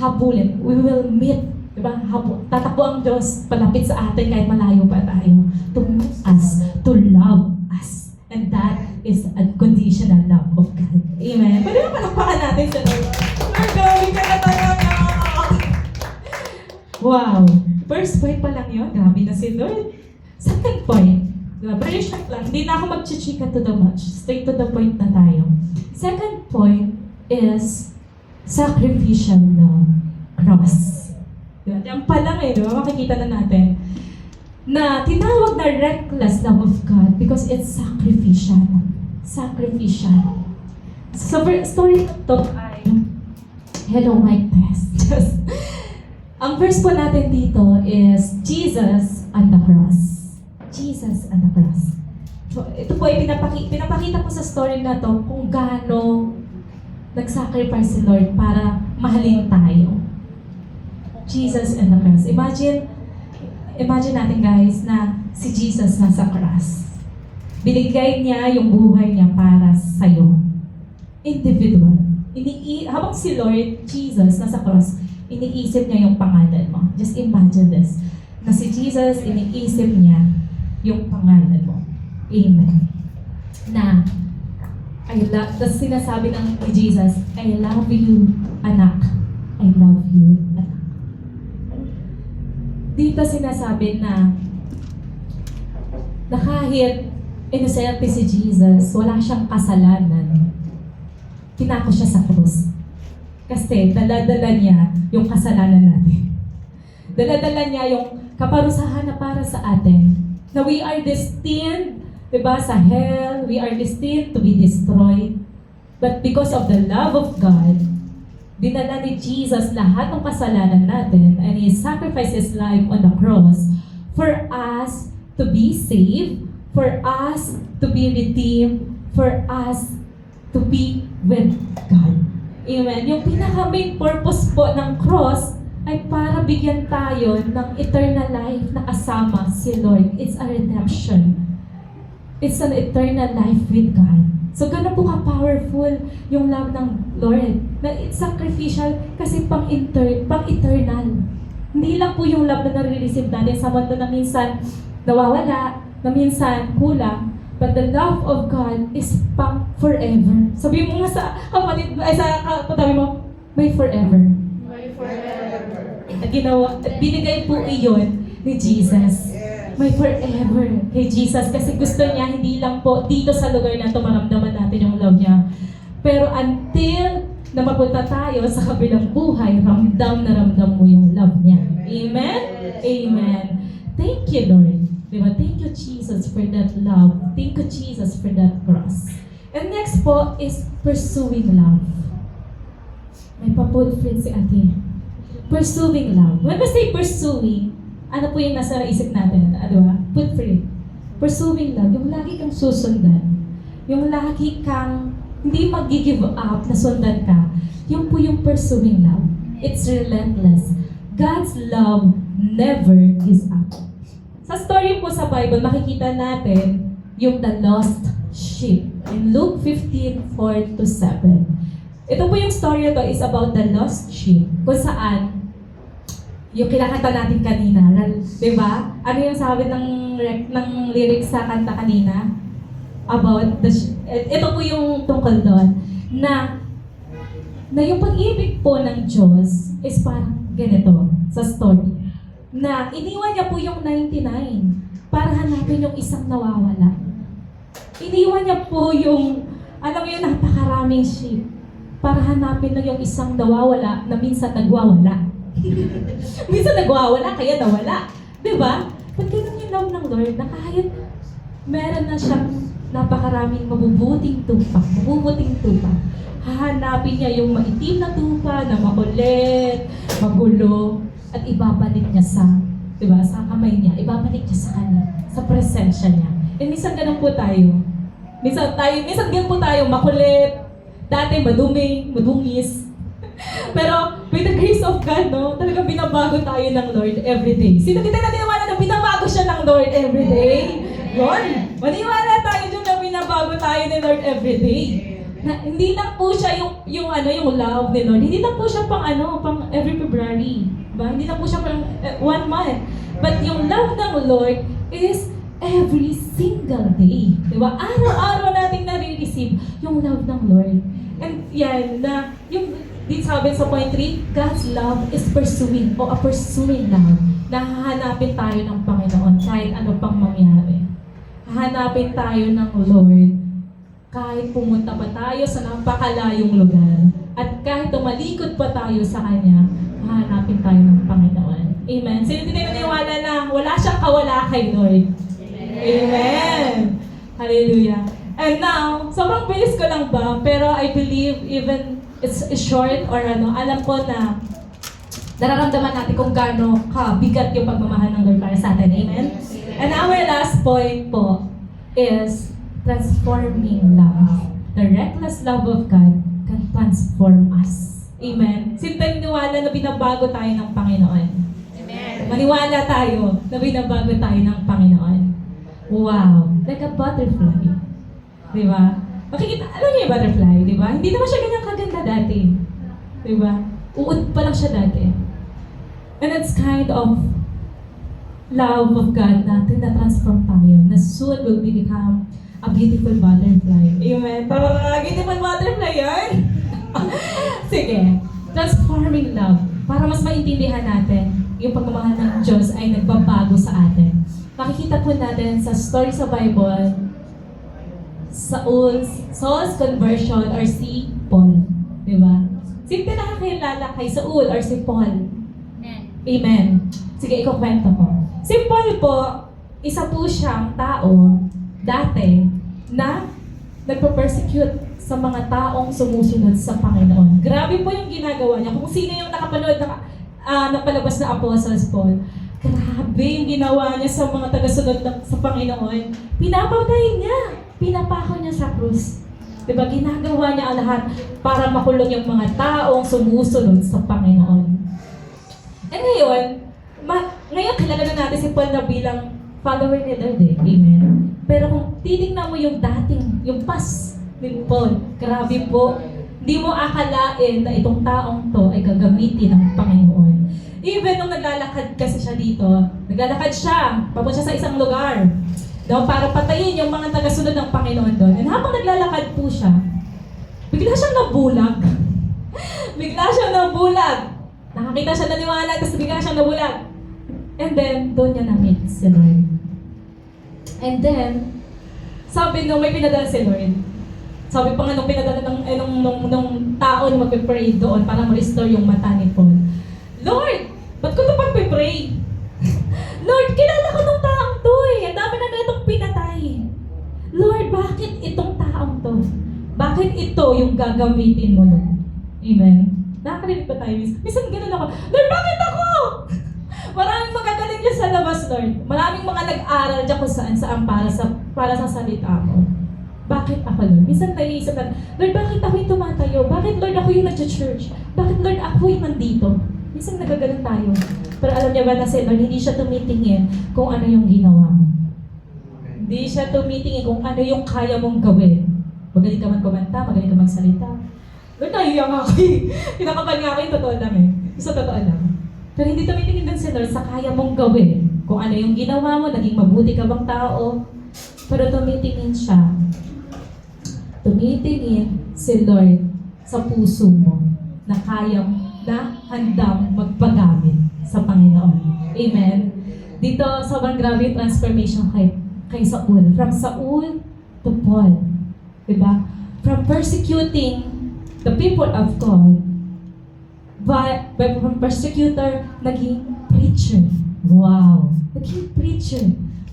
habulin. We will meet. Diba? Tatakbo ang Diyos palapit sa atin kahit malayo pa tayo. To meet us, to love us. And that is unconditional love of God. Amen. Pwede ba palakpakan natin sa Lord? Lord, gawin ka na talaga! Wow! First point pa lang yun. Grabe na si Lord. Second point. Diba? Very short lang. Hindi na ako mag-chichika to the much. Straight to the point na tayo. Second point is sacrificial love. Cross. Diba? Yan pa lang diba? Makikita na natin na tinawag na reckless love of God because it's sacrificial. Sacrificial. So, story to ay, hello, Mike Tess. Ang verse po natin dito is Jesus on the cross. Jesus on the cross. So, ito po ay pinapakita po sa story na to kung gaano nag-sacrifice si Lord para mahalin tayo. Jesus on the cross. Imagine natin guys na si Jesus nasa cross. Binigay niya yung buhay niya para sa'yo. Individual. Habang si Lord Jesus nasa cross, iniisip niya yung pangalan mo. Just imagine this. Na si Jesus, iniisip niya yung pangalan mo. Amen. Na, tapos sinasabi ng ni Jesus, I love you, anak. I love you, anak. Dito sinasabi na kahit inosente si Jesus, wala siyang kasalanan, pinako siya sa krus. Kasi dala-dala niya yung kasalanan natin. Dala-dala niya yung kaparusahan na para sa atin. Na we are destined, diba, sa hell, we are destined to be destroyed. But because of the love of God, dinala ni Jesus lahat ng kasalanan natin and He sacrificed His life on the cross for us to be saved, for us to be redeemed, for us to be with God. Amen. Yung pinaka-main purpose po ng cross ay para bigyan tayo ng eternal life na kasama si Lord. It's a redemption. It's an eternal life with God. So, gano'n po ka-powerful yung love ng Lord. Na it's sacrificial kasi pang-eternal. Hindi lang po yung love na nare-receive natin sa mundo na minsan nawawala, na minsan kulang. But the love of God is pang forever. Sabi mo nga sa kapatid, ay sa katabi mo, may forever. May forever. At binigay po iyon ni Jesus. May forever kay Jesus kasi gusto niya hindi lang po dito sa lugar na ito maramdaman natin yung love niya. Pero until na mapunta tayo sa kabilang buhay, ramdam na ramdam mo yung love niya. Amen? Amen. Thank you, Lord. Diba? Thank you, Jesus, for that love. Thank you, Jesus, for that cross. And next po is pursuing love. May pa-put friend si ate. Pursuing love. When we say pursuing, ano po yung nasa isip natin? Diba? Put free. Pursuing love. Yung lagi kang susundan. Yung lagi kang hindi mag-give up na sundan ka. Yung po yung pursuing love. It's relentless. God's love never gives up. Sa story po sa Bible, makikita natin yung the lost sheep. In Luke 15:4-7. Ito po yung story na to is about the lost sheep. Kung saan, yung kinakanta natin kanina, di ba? Ano yung sabi ng lyrics sa kanta kanina? About the ito po yung tungkol doon. Na yung pag-ibig po ng Diyos is parang ganito sa story. Na iniwan niya po yung 99 para hanapin yung isang nawawala. Iniwan niya po yung, alam mo yung napakaraming sheep para hanapin lang yung isang nawawala na minsan nagwawala. Minsan nagwawala, kaya nawala. Diba? Pag ganun yung love ng Lord, na kahit meron na siyang napakaraming mabubuting tupa, hahanapin niya yung maitim na tupa na makulit, magulo, at ibabalik niya sa, diba, sa kamay niya, ibabalik niya sa kanya, sa presensya niya. And minsan ganun po tayo. Minsan ganun po tayo, makulit, dati madungis. Pero with the grace of God, no, talagang binabago tayo ng Lord every day. Sino kita naniniwala na binabago siya ng Lord every day? Lord, maniwala tayo dyan na binabago tayo ng Lord every day. Na hindi lang po siya yung love ni Lord. Hindi lang po siya pang every February. Diba? Hindi lang po siya pang 1 month. But yung love ng Lord is every single day. Diba? Araw-araw nating nare-receive yung love ng Lord. And yan, na yung dito sabi sa point 3, God's love is pursuing o a pursuing love. Nahahanapin tayo ng Panginoon kahit ano pang mangyari. Hahanapin tayo ng Lord kahit pumunta pa tayo sa napakalayong lugar. At kahit tumalikod pa tayo sa Kanya, hahanapin tayo ng Panginoon. Amen. Sino din naniniwala na wala siyang kawala kay Lord? Amen. Hallelujah. And now, sobrang bilis ko lang ba, pero I believe even it's short or alam ko na nararamdaman natin kung gaano kabigat yung pagmamahal ng Lord para sa atin. Amen? And our last point po is transforming love. The reckless love of God can transform us. Amen? Sintay niwala na binabago tayo ng Panginoon. Amen. Maniwala tayo na binabago tayo ng Panginoon. Wow! Like a butterfly. Di ba? Makikita, alam niyo yung butterfly, di ba? Hindi naman siya ganyan kaganda dati. Di ba? Uod pa lang siya dati. And it's kind of love of God natin na-transform tayo, na soon will become a beautiful butterfly. Amen? Parang beautiful butterfly yan? Sige. Transforming love. Para mas maintindihan natin, yung pagmamahal ng Diyos ay nagbabago sa atin. Makikita po natin sa story sa Bible, Saul's conversion or si Paul. Diba? Sino nakakilala kay Saul or si Paul? Amen. Sige, ikukwento ko. Si Paul po, isa po siyang tao dati na nagpo-persecute sa mga taong sumusunod sa Panginoon. Grabe po yung ginagawa niya. Kung sino yung nakapanood napalabas na Apostles Paul, grabe yung ginawa niya sa mga tagasunod sa Panginoon. Pinapatay niya. Pinapako niya sa krus. Diba? Ginagawa niya ang lahat para makulong yung mga taong sumusunod sa Panginoon. And ngayon kilala na natin si Paul na bilang follower ni Lord eh. Amen. Pero kung titignan mo yung dating, yung past ni Paul, grabe po, hindi mo akalain na itong taong to ay gagamitin ng Panginoon. Even nung naglalakad kasi siya dito, naglalakad siya, papunta siya sa isang lugar, para patayin yung mga tagasunod ng Panginoon doon. And habang naglalakad po siya, bigla siyang nabulag. Bigla siyang nabulag. Nakakita siya naniwala, tapos bigla siyang nabulag. And then, doon niya na-meet si Lord. And then, sabi nung may pinadala si Lord, sabi pa nga nung pinadala nung tao na magpipray doon para ma-restore yung mata ni Paul. Lord, ba't ko ito pag-pray? Lord, kilala ko nung taong to eh. Ang dami na itong pinatay. Lord, bakit itong taong to? Bakit ito yung gagamitin mo, Lord? Amen? Nakakarinig ba tayo? Minsan ganun ako, Lord, bakit ako? Maraming magagaling dyan sa labas, Lord. Maraming mga nag-aral dyan kung saan para sa salita mo. Bakit ako, Lord? Minsan naiisip na, Lord, bakit ako yung tumatayo? Bakit, Lord, ako yung nag-church? Bakit, Lord, ako yung nandito? Minsan nagagaling tayo. Pero alam niya ba na si Lord, hindi siya tumitingin kung ano yung ginawa mo. Hindi siya tumitingin kung ano yung kaya mong gawin. Magaling ka man kumanta, magaling ka magsalita. Lord, naiiyak ako eh. Kinakapal nga ako yung totoo lang eh. Sa totoo lang. Pero hindi tumitingin din si Lord sa kaya mong gawin. Kung ano yung ginawa mo, naging mabuti ka bang tao. Pero tumitingin siya. Tumitingin si Lord sa puso mo na handang magpagamit sa Panginoon. Amen? Dito, sobrang grabe yung transformation kay Saul. From Saul to Paul. Diba? From persecuting the people of God, from persecutor, naging preacher. Wow! Naging preacher.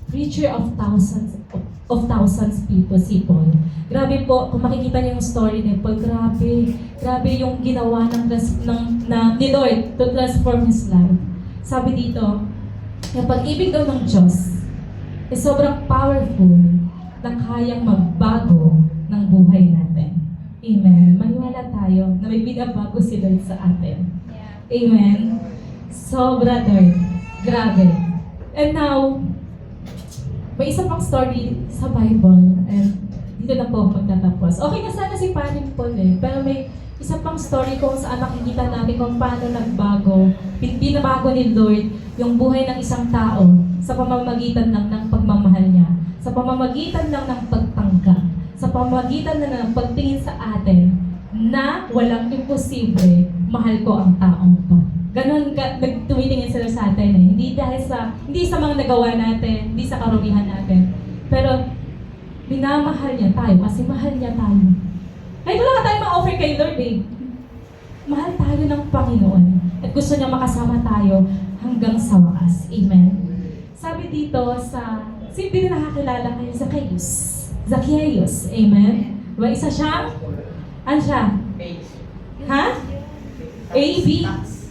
Preacher of thousands people, si Paul. Grabe po, kung makikita niyo yung story ni Paul, grabe yung ginawa ni Lord to transform his life. Sabi dito, yung pag-ibig daw ng Diyos is sobrang powerful na kayang magbago ng buhay natin. Amen. Maniwala tayo na may binabago si Lord sa atin. Amen. Sobra, Lord. Grabe. And now, may isa pang story sa Bible, and dito na po magtatapos. Okay na sana si Paring Paul eh, pero may isa pang story kung saan makikita natin kung paano binabago ni Lord yung buhay ng isang tao sa pamamagitan lang ng pagmamahal niya, sa pamamagitan lang ng pagtangka, sa pamamagitan lang ng pagtingin sa atin na walang imposible, mahal ko ang taong to. Ganon tumitingin sila sa atin eh. Hindi sa mga nagawa natin, hindi sa karugihan natin. Pero, minamahal niya tayo kasi mahal niya tayo. Kahit wala ka tayo ma-offer kay Lord eh. Mahal tayo ng Panginoon. At gusto niya makasama tayo hanggang sa wakas. Amen. Sabi dito sino din nakakilala kayo? Zacchaeus. Amen. Diba isa siyang? Ano siya? Ha? A-B.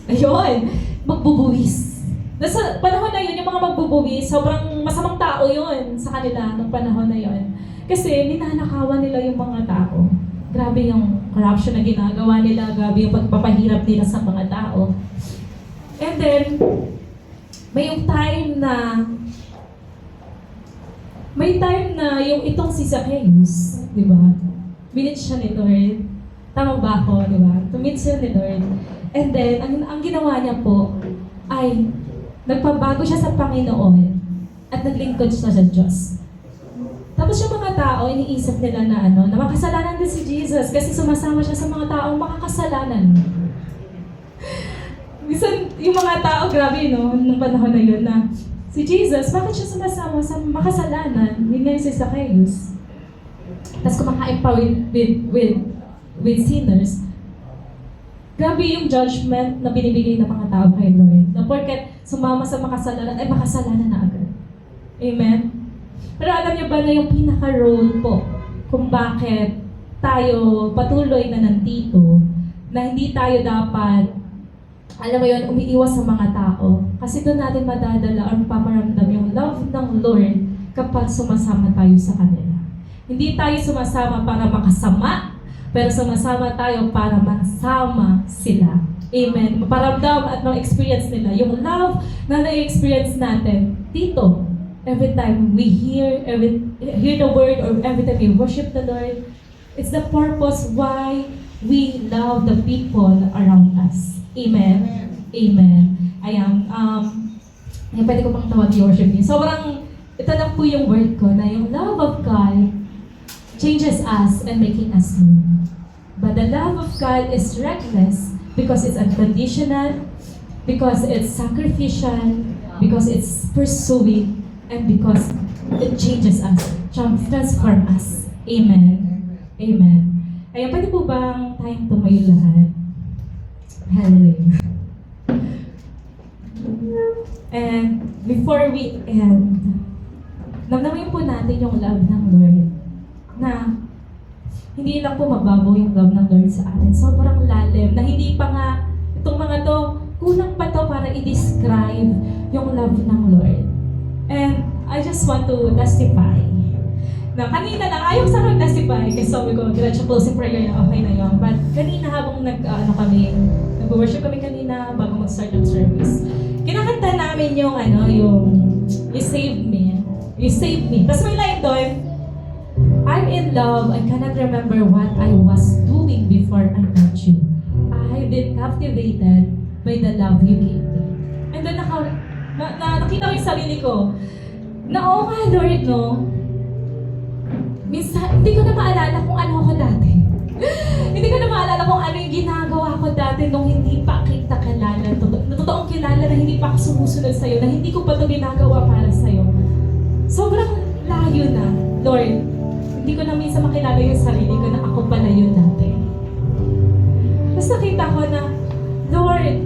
Ayun, magbubuwis. Nasa panahon na yun, yung mga magbubuwis, sobrang masamang tao yun sa kanila nung panahon na yun. Kasi ninanakawan nila yung mga tao. Grabe yung corruption na ginagawa nila, grabe yung pagpapahirap nila sa mga tao. And then, may time na yung itong si Zacchaeus, di ba? Minit siya ni Lord. Tama ba ako, di ba? Tumit siya ni Lord. And then, ang ginawa niya po ay nagpabago siya sa Panginoon at naglingkod siya sa Diyos. Tapos yung mga tao, iniisip nila na na makasalanan din si Jesus kasi sumasama siya sa mga taong makakasalanan. Minsan, yung mga tao, grabe, nung panahon na yun na, si Jesus, bakit siya sumasama sa makasalanan? Yun nga yung si Zacchaeus. Tapos kumakain pa with sinners. Grabe yung judgment na binibigay ng mga tao kay Lord. Na porket sumama sa makasalanan, ay makasalanan na agad. Amen? Pero alam niyo ba na yung pinaka-role po kung bakit tayo patuloy na nandito, na hindi tayo dapat, alam mo yun, umiiwas sa mga tao. Kasi doon natin madadala or paparamdam yung love ng Lord kapag sumasama tayo sa kanila. Hindi tayo sumasama para makasama, pero sumasama tayo para masama sila. Amen. Maparamdam at ma-experience nila yung love na na-experience natin dito. Every time we hear the word or every time we worship the Lord, it's the purpose why we love the people around us. Amen? Amen. Ayan. Pwede ko pang tawag yung worship niyo. Sobrang, ito lang po yung word ko na yung love of God changes us and making us new. But the love of God is reckless because it's unconditional, because it's sacrificial, because it's pursuing, and because it changes us, transform us. Amen. Amen. Ayan, pwede po bang tayong tumayo lahat? Hallelujah. And before we end, namnamin po natin yung love ng Lord na hindi lang po mababaw yung love ng Lord sa atin. Sobrang lalim na hindi pa nga, itong mga to, kulang pa to para i-describe yung love ng Lord. And I just want to testify na kanina lang, ayaw sa akin testify kasi sabi ko, diretso closing prayer na okay na yun. But kanina habang nag-worship kami kanina bago mag-start yung service, kinakanta namin yung You Saved Me. You Saved Me. Tapos may line doon, I'm in love, I cannot remember what I was doing before I met you. I've been captivated by the love you gave me. And then nakita ko yung sarili ko, na oo nga Lord, minsan, hindi ko na maalala kung ano ako dati. Hindi ko na maalala kung ano yung ginagawa ko dati nung hindi pa kita kilala. Totoong kilala na hindi pa ako sumusunod sa'yo, na hindi ko pa ito ginagawa para sa'yo. Sobrang layo na, Lord. Hindi ko na minsan makilala yung sarili ko na ako pala yun dati. Tapos nakita ko na, Lord,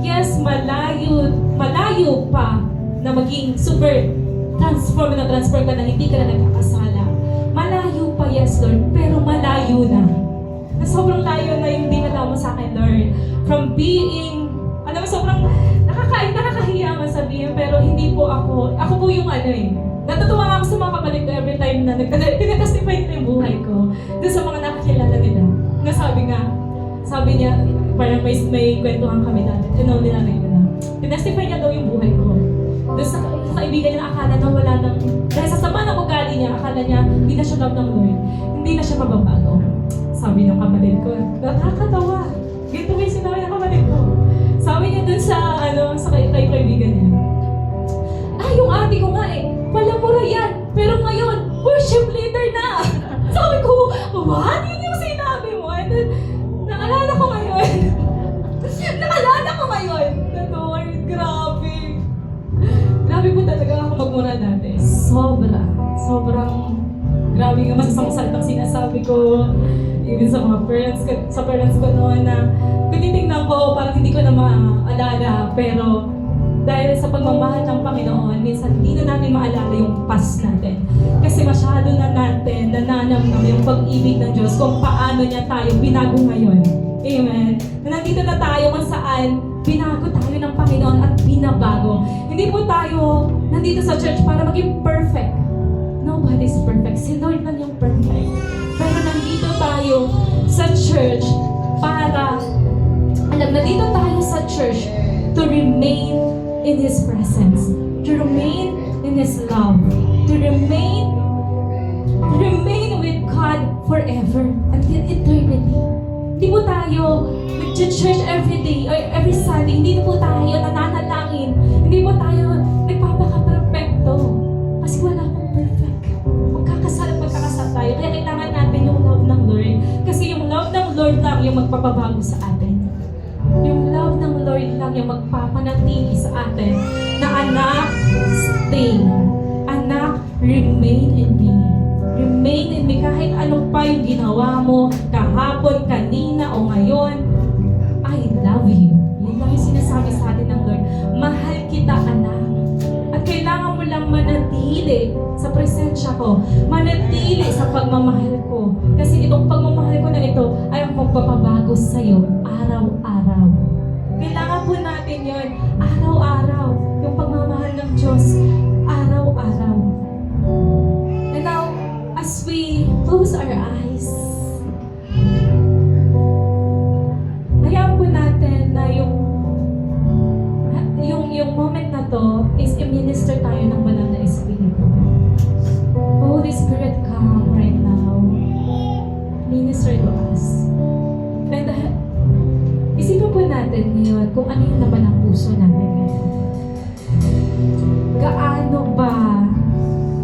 yes, malayo pa na maging super transform ka na hindi ka na nagkakasala. Malayo pa, yes, Lord, pero malayo na. Na sobrang layo na yung dinala mo sa akin, Lord. From being, sobrang nakakahiya man sabihin, pero hindi po ako po yung natutuwa ako sa mga kapatid ko every time na tinatestify nila yung buhay ko. Doon sa mga nakakilala nila. Na sabi niya, parang may kwentuhan kami dati. Nila na yun na. Tinestify niya daw yung buhay ko. Doon sa kaibigan niya, akala na wala nang, dahil sa sama ng ugali niya, akala niya, hindi na siya love ng Lord. Hindi na siya mababago. Sabi ng kapatid ko, nakakatawa. Ganito ba yung sinabi ng kapatid ko? Sabi niya dun sa kaibigan niya, yung ate ko nga palamura yan, pero ngayon, worship leader na! Sabi ko, what? Yun yung sinabi mo? And then, naalala ko ngayon. Lord, grabe. Grabe po talaga ako magmura dati. Sobrang grabe nga masasamang salitang sinasabi ko. Even sa mga parents ko noon na tinitingnan ko, parang hindi ko na maalala. Pero dahil sa pagmamahal ng Panginoon, minsan hindi na natin maalala yung past natin. Kasi masyado na natin nananamnam yung pag-ibig ng Diyos kung paano niya tayo binago ngayon. Amen. Na nandito na tayo kung saan binago tayo ng Panginoon at binabago. Hindi po tayo nandito sa church para maging perfect. Nobody's perfect. Si Lord lang yung perfect. Pero nandito tayo sa church para, nandito tayo sa church to remain in His presence, to remain in His love, to remain with God forever until eternity. Hindi po tayo nag-church every day or every Sunday. Hindi po tayo nananalangin magpapabago sa atin. Yung love ng Lord lang yung magpapanatili sa atin na anak, stay. Anak, remain in me. Remain in me kahit anong pa yung ginawa mo kahapon, kanina o ngayon. I love you. Yun lang yung sinasabi sa atin ng Lord. Mahal kita, anak. At kailangan mo lang manatili sa presensya ko. Manatili sa pagmamahal ko. Kasi itong pagmamahal ko na ito ay ang magpapabago sa'yo araw-araw. Kailangan po natin yun araw-araw. Yung pagmamahal ng Diyos araw-araw. And now, as we close our eyes, hayaan po natin na yung moment na to is i-minister tayo ng banal na Espiritu. Holy Spirit, come right now. Minister to us. And isipin po natin ngayon kung ano yung laman ng puso natin ngayon. Gaano ba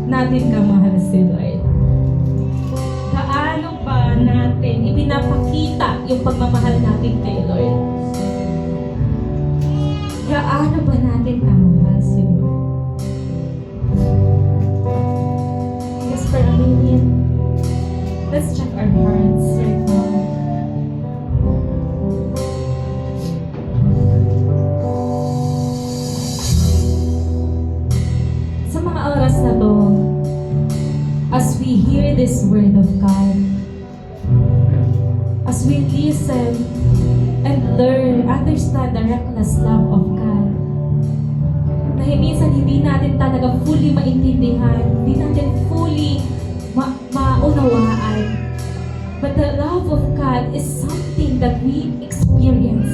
natin kamahal si Lord? Gaano ba natin ipinapakita yung pagmamahal natin kay Lord? Gaano ba natin kamahal si Lord? Just for a minute, let's check our hearts right now. Sa mga oras na to, as we hear this word of God, as we listen and learn, understand the reckless love of God, na minsan hindi natin talaga fully maintindihan, hindi natin fully maunawaan. But the love of God is something that we experience.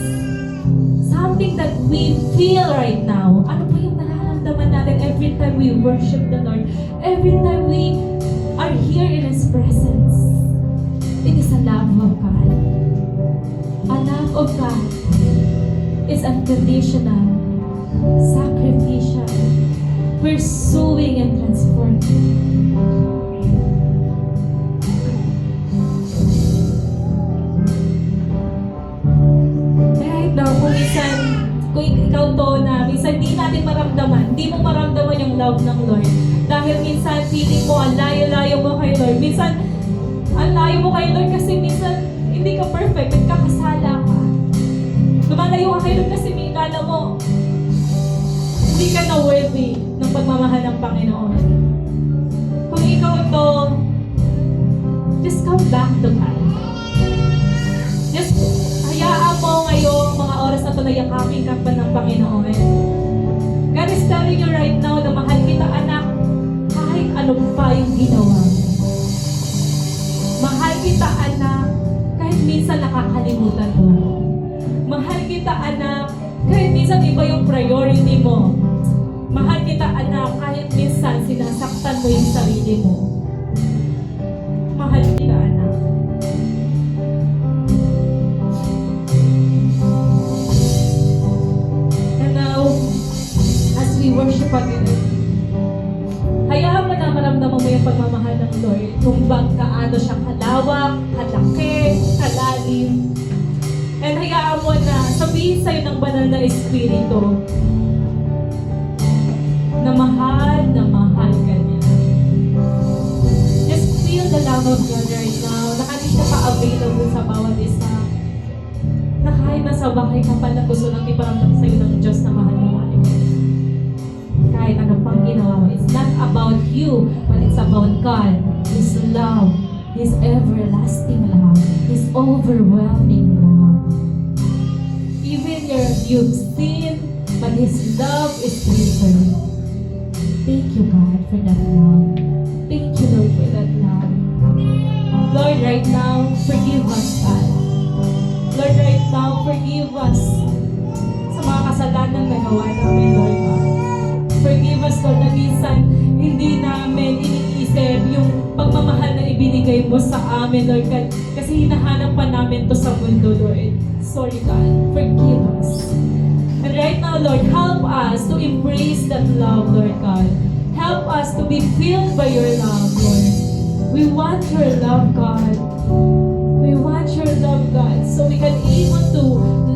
Something that we feel right now. Ano pa yung nararamdaman natin every time we worship the Lord? Every time we are here in His presence. It is a love of God. A love of God is unconditional, sacrificial, pursuing and transforming. Right now, kung ikaw to na minsan di natin maramdaman, di mo maramdaman yung love ng Lord. Dahil minsan feeling mo, ang layo-layo mo kay Lord. Minsan, ang layo mo kay Lord kasi minsan hindi ka perfect, nagkakasala ka. Lumalayo ka kay Lord kasi may kala mo, hindi ka na worthy ng pagmamahal ng Panginoon. Kung ikaw to, just come back to God. Just hayaan mo ngayong mga oras na ito na yakapin ka pa ng Panginoon. God is telling you right now na mahal kita, anak, kahit ano pa yung ginawa mo. Mahal kita, anak, kahit minsan nakakalimutan mo. Mahal kita, anak, kahit minsan iba yung priority mo. Mahal kita, anak, kahit minsan sinasaktan mo yung sarili mo. Mahal kita, anak. And now, as we worship again, hayaan mo na maramdaman mo yung pagmamahal ng Lord. Kung gaano siya kalawak, kalaki, kalalim. And hayaan mo na sabihin sa'yo ng banal na Espiritu na mahal ka niya. Just feel the love of God right now na kanina pa available sa bawat isa. Na kahit nasa bahay ka pa na gusto nang iparamdam sa'yo ng Diyos na mahal mo. Kahit ano pang ginawa mo. It's not about you, but it's about God. His love. His everlasting love. His overwhelming love. Even you've sinned, but His love is greater. Thank you, God, for that love. Thank you, Lord, for that love. Lord, right now, forgive us, God. Lord, right now, forgive us sa mga kasalanan na gawa namin, Lord God. Forgive us, Lord, na minsan hindi namin iniisip yung pagmamahal na ibinigay mo sa amin, Lord God. Kasi hinahanap pa namin to sa mundo, Lord. Sorry, God. Forgive us. And right now, Lord, help us to embrace that love, Lord God. Help us to be filled by your love, Lord. We want your love, God. We want your your love, God, so we can able to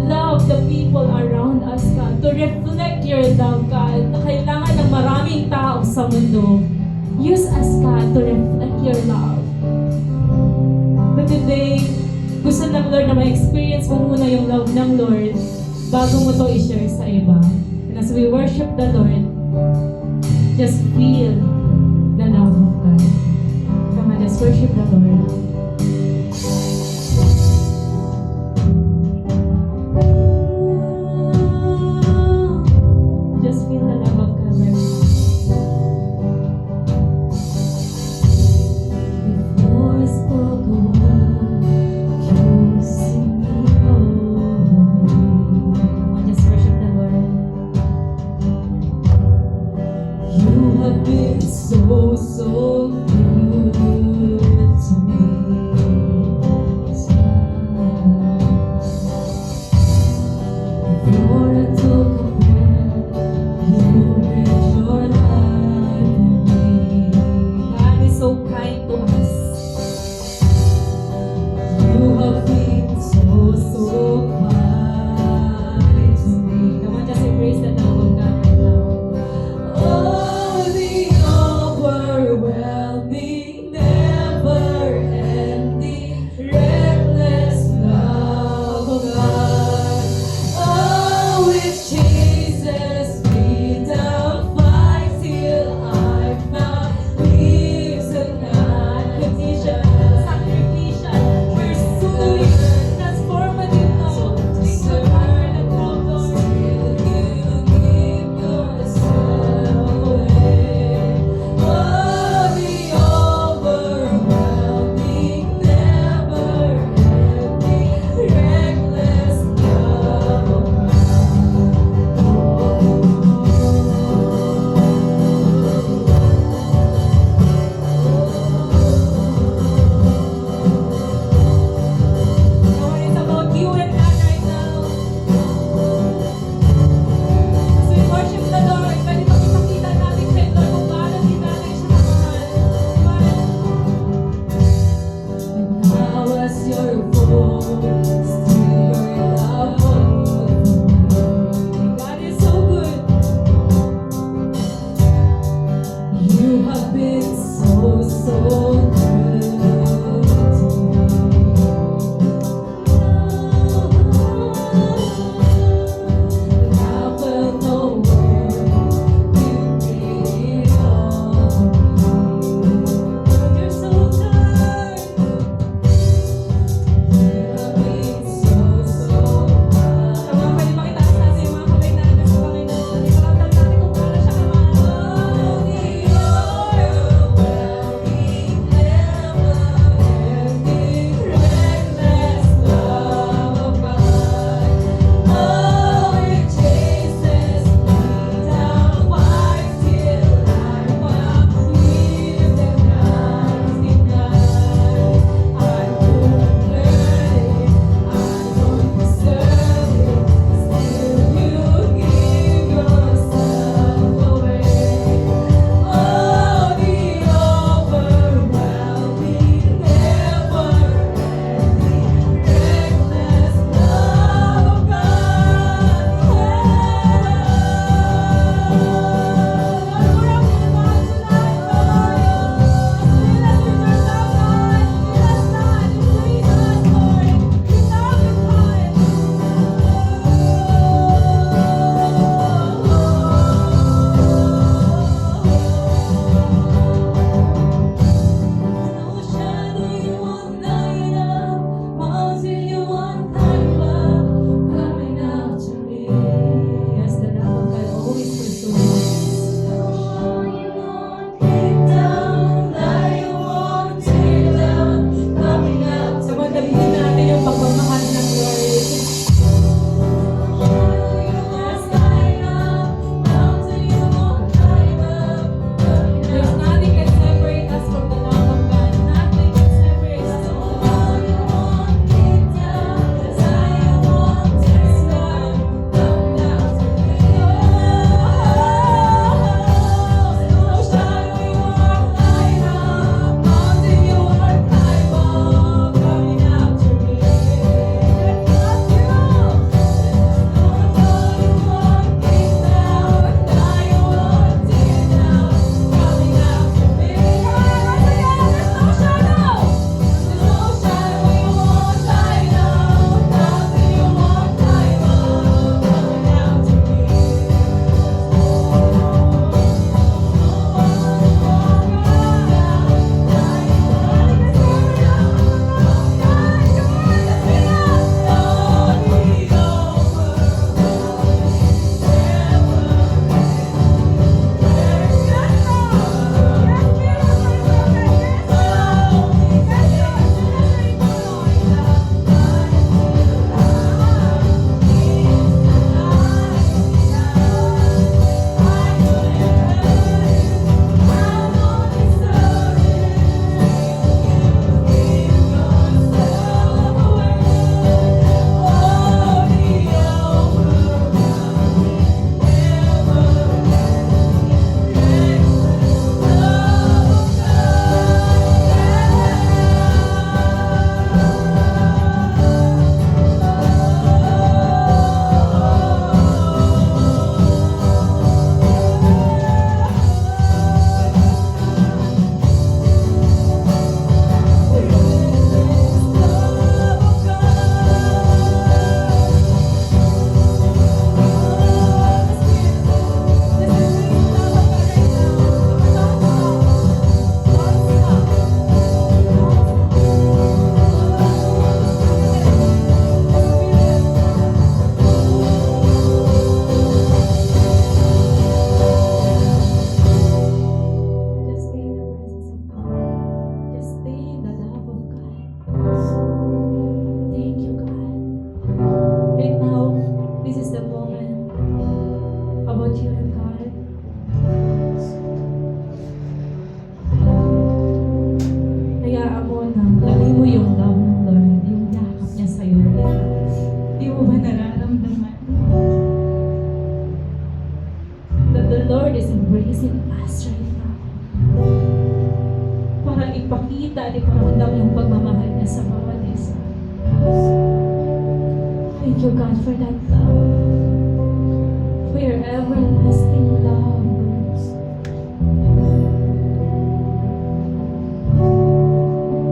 love the people around us, God, to reflect your love, God, na kailangan ng maraming tao sa mundo. Use us, God, to reflect your love. But today, gusto ng Lord na ma-experience mo muna yung love ng Lord bago mo to i-share sa iba. And as we worship the Lord, just feel the love of God. Come on, let's worship the Lord. Just feel the love of God right now. Before I spoke a word, you see me holy. Come on, just worship the Lord. You have been so, so good to me. Daddy, paramdam yung pagmamahal niya sa bawat isa. Thank you, God, for that love. For your everlasting love.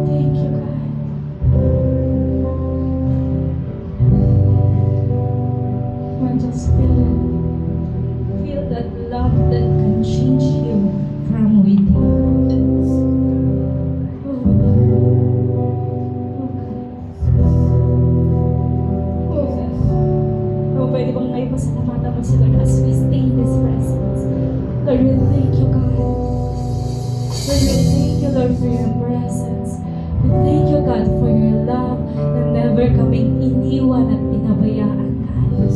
Thank you, God. Lord, just feel that love that can change you from within. Oh, pwede bang ngayon pasalamatan mo si Lord as we stay in His presence? Lord, we thank you, God. Lord, we thank you, Lord, for your presence. We thank you, God, for your love na never kaming iniwan at pinabayaan, God.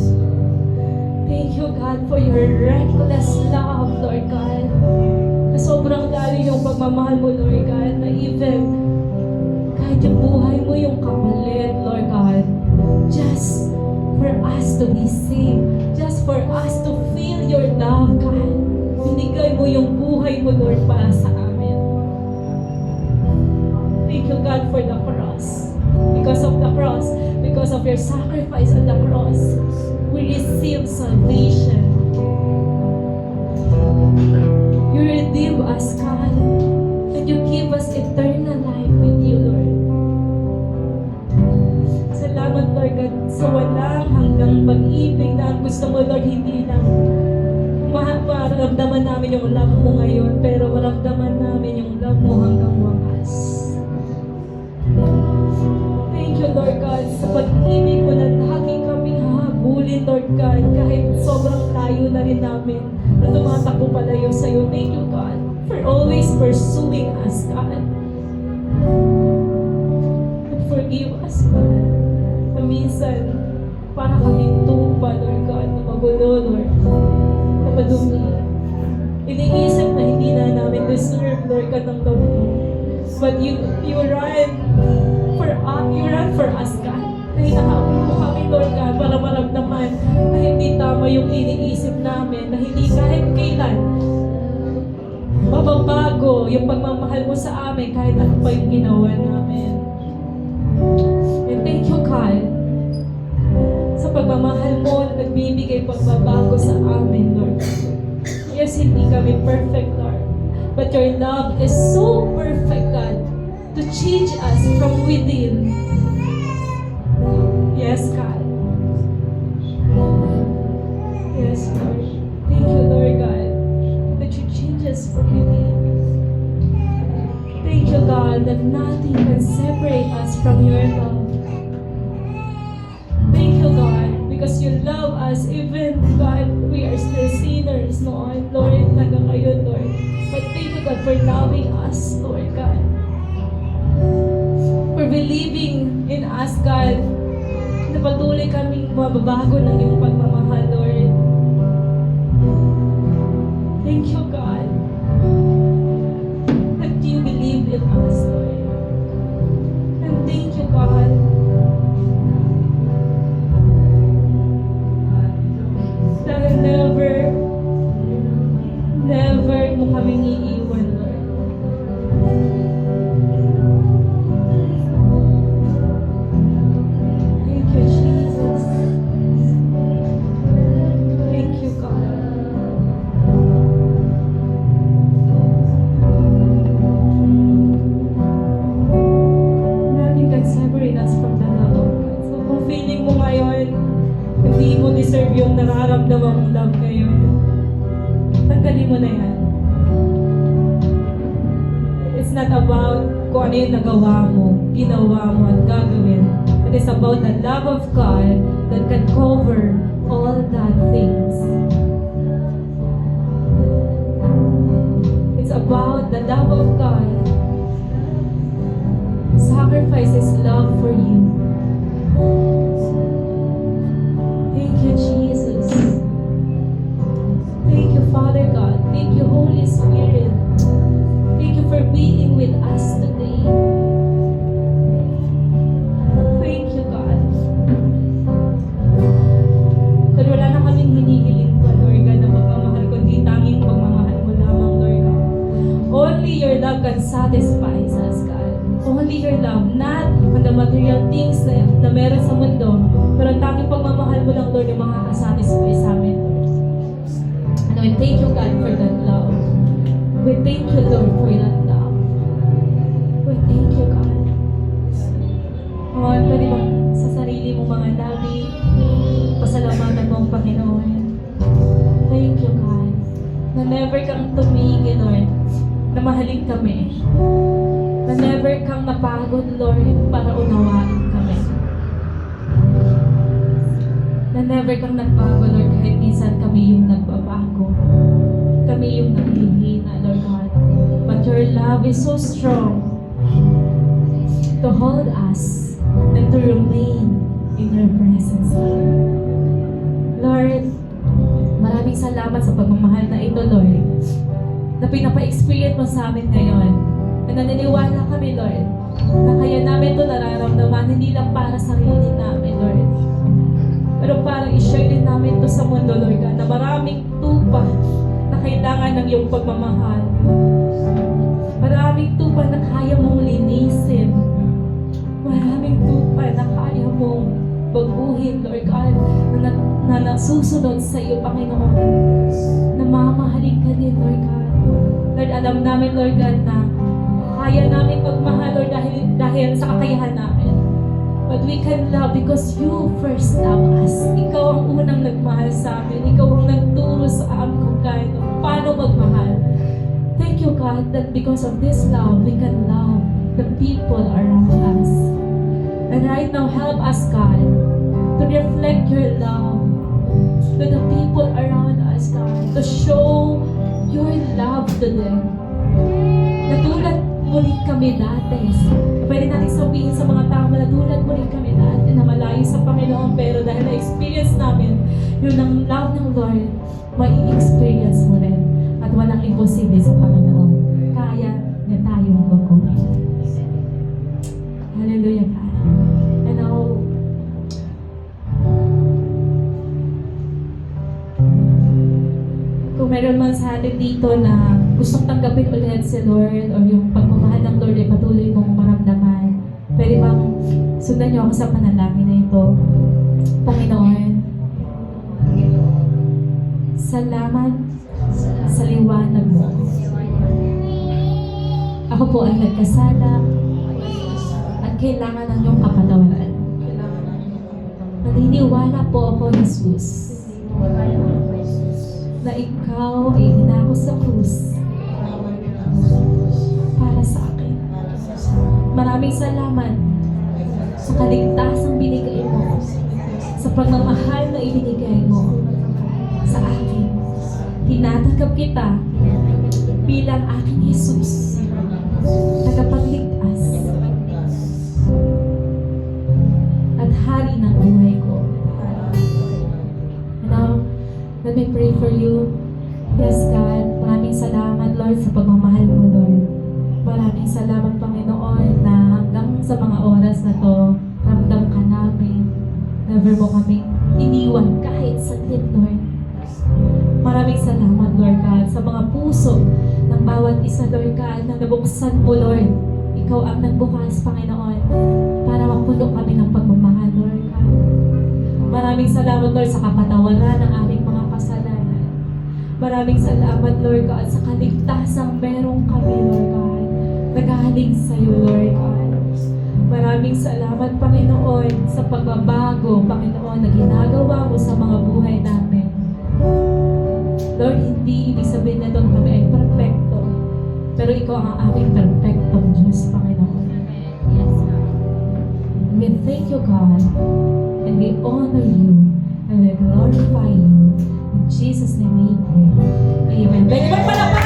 Thank you, God, for your reckless love, Lord God. Na sobrang lalim yung pagmamahal mo, Lord God, na even kahit yung buhay mo yung kapalit, Lord God, just for us to be saved, just for us to feel your love, God. Binigay mo yung buhay mo, Lord, para sa amin. Thank you, God, for the cross. Because of the cross, because of your sacrifice on the cross, we receive salvation. You redeem us, God, and you give us eternal life with you, Lord. Salamat, Lord God, sa walang hanggang pag-ibig na gusto mo, Lord, hindi lang maramdaman namin yung love mo ngayon, pero maramdaman namin yung love mo hanggang wakas. Thank you, Lord God, sa pag-ibig mo na laging kaming hahabulin, Lord God, kahit sobrang layo na rin namin na tumatakbo palayo sa'yo. Thank you, God, for always pursuing us, God. And forgive us, God, na minsan para kaming tupa, Lord God, na magulo, Lord, na madumi. Iniisip na hindi na namin deserve, Lord God, ng love mo. But you run for us, God. Na hinahabol mo kami, Lord God, para maramdaman na hindi tama yung iniisip namin, na hindi kahit kailan mababago yung pagmamahal mo sa amin kahit ano pa yung ginawa namin. And thank you, God, sa pagmamahal mo na nagbibigay pagbabago sa amin, Lord. Yes, hindi kami perfect, Lord. But your love is so perfect, God, to change us from within. Yes, God. Yes, Lord. Thank you, Lord God, that you change us from within. Thank you, God, that nothing can separate us from your love. Thank you, God, because you love us even, God, we are still sinners noon, Lord, hanggang ngayon, Lord. But thank you, God, for loving us, Lord God. For believing in us, God, na patuloy kaming mababago ng iyong pagmamahal, Lord. Thank you, God, that you believe in us, Lord. And thank you, God, dahil never mo kaming iiwan, Lord. Thank you, Jesus. Thank you, God. Nothing can separate us from the love of God. So kung feeling mo ngayon, hindi mo deserve yung nararamdaman mong love ngayon, tanggalin mo na yan. It's not about kung ano yung nagawa mo, ginawa mo at gagawin. But it's about the love of God that can cover all that things. It's about the love of God. Sacrifice His love for you. Thank you, Jesus. Thank you, Father God. Thank you, Holy Spirit. Thank you for being with us today. Thank you, God. Lord, wala na kaming hinihiling pa, Lord God, na pagmamahal, kundi tanging pagmamahal mo lamang, Lord God. Only your love can satisfy us, God. your love, not on the material things na meron sa mundo, pero ang tanging pagmamahal mo lang, Lord, yung makakasatisfy sa amin, Lord. And we thank you, God, for that love. We thank you, Lord, for that love. We thank you, God. Lord, pwede ba sa sarili mong mga labi, pasalamatan mo ang Panginoon. Thank you, God, na never kang tumigil, Lord, na mahalin kami. Na never kang napagod, Lord, para unawain kami. Na never kang nagbago, Lord, kahit minsan kami yung nagbabago. Kami yung naghihina, Lord God. But your love is so strong to hold us and to remain in your presence, Lord. Lord, maraming salamat sa pagmamahal na ito, Lord, na pinapa-experience mo sa amin ngayon. Na naniniwala kami, Lord, na kaya namin ito nararamdaman, hindi lang para sa sarili namin, Lord, pero para i-share din namin ito sa mundo, Lord God, na maraming tupa na kailangan ng iyong pagmamahal. Maraming tupa na kaya mong linisin. Maraming tupa na kaya mong baguhin, Lord God, na nasusunod sa iyo, Panginoon. Na mamahalin ka din, Lord God. Lord, alam namin, Lord God, na kaya namin magmahal, Lord, dahil sa kakayahan namin. But we can love because you first love us. Ikaw ang unang nagmahal sa amin. Ikaw ang nagturo sa amin kung paano magmahal. Thank you, God, that because of this love, we can love the people around us. And right now, help us, God, to reflect your love to the people around us, God, to show your love to them. Natulad mo rin kami dati. Pwede natin sabihin sa mga tao, natulad mo rin kami dati na malayo sa Panginoon, pero dahil na-experience namin yun ang love ng Lord, mai-experience mo rin. At walang imposible sa Panginoon. Kaya niya tayong baguhin. Hallelujah, God. And now, kung meron man sa atin dito na gustong tanggapin ulit si Lord or yung pagmamahal ng Lord ay patuloy mong maramdaman, pwede bang sundan niyo ako sa panalangin na ito? Panginoon, salamat sa liwanag mo. Ako po ay nagkasala at kailangan ng iyong kapatawaran. Naniniwala po ako, Jesus, na ikaw ay inako sa krus para sa akin. Maraming salamat sa kaligtasang binigay mo, sa pagmamahal na ibinigay mo sa akin. Tinatanggap kita bilang aking Jesus, tagapagligtas at hari ng buhay ko. Now, let me pray for you. Yes, God, maraming salamat, Lord, sa pagmamahal mo, Lord. Maraming salamat, Panginoon, na hanggang sa mga oras na to, ramdam ka namin. Never mo kami iniwan kahit saglit, Lord. Maraming salamat, Lord God, sa mga puso ng bawat isa, Lord God, na nabuksan mo, Lord. Ikaw ang nagbukas, Panginoon, para mapuno kami ng pagmamahal, Lord God. Maraming salamat, Lord, sa kapatawaran ng aming mga kasalanan. Maraming salamat, Lord God, sa kaligtasang merong kami, Lord God, nagaling sa iyo, Lord God. Maraming salamat, Panginoon, sa pagbabago, Panginoon, na ginagawa mo sa mga buhay namin. Lord, hindi ibig sabihin na ito na kami ay perfecto, pero ikaw ang aming perfectong Diyos, Panginoon. We thank you, God, and we honor you, and we glorify you. In Jesus' name we pray. Amen. Pwede ba palakpakan?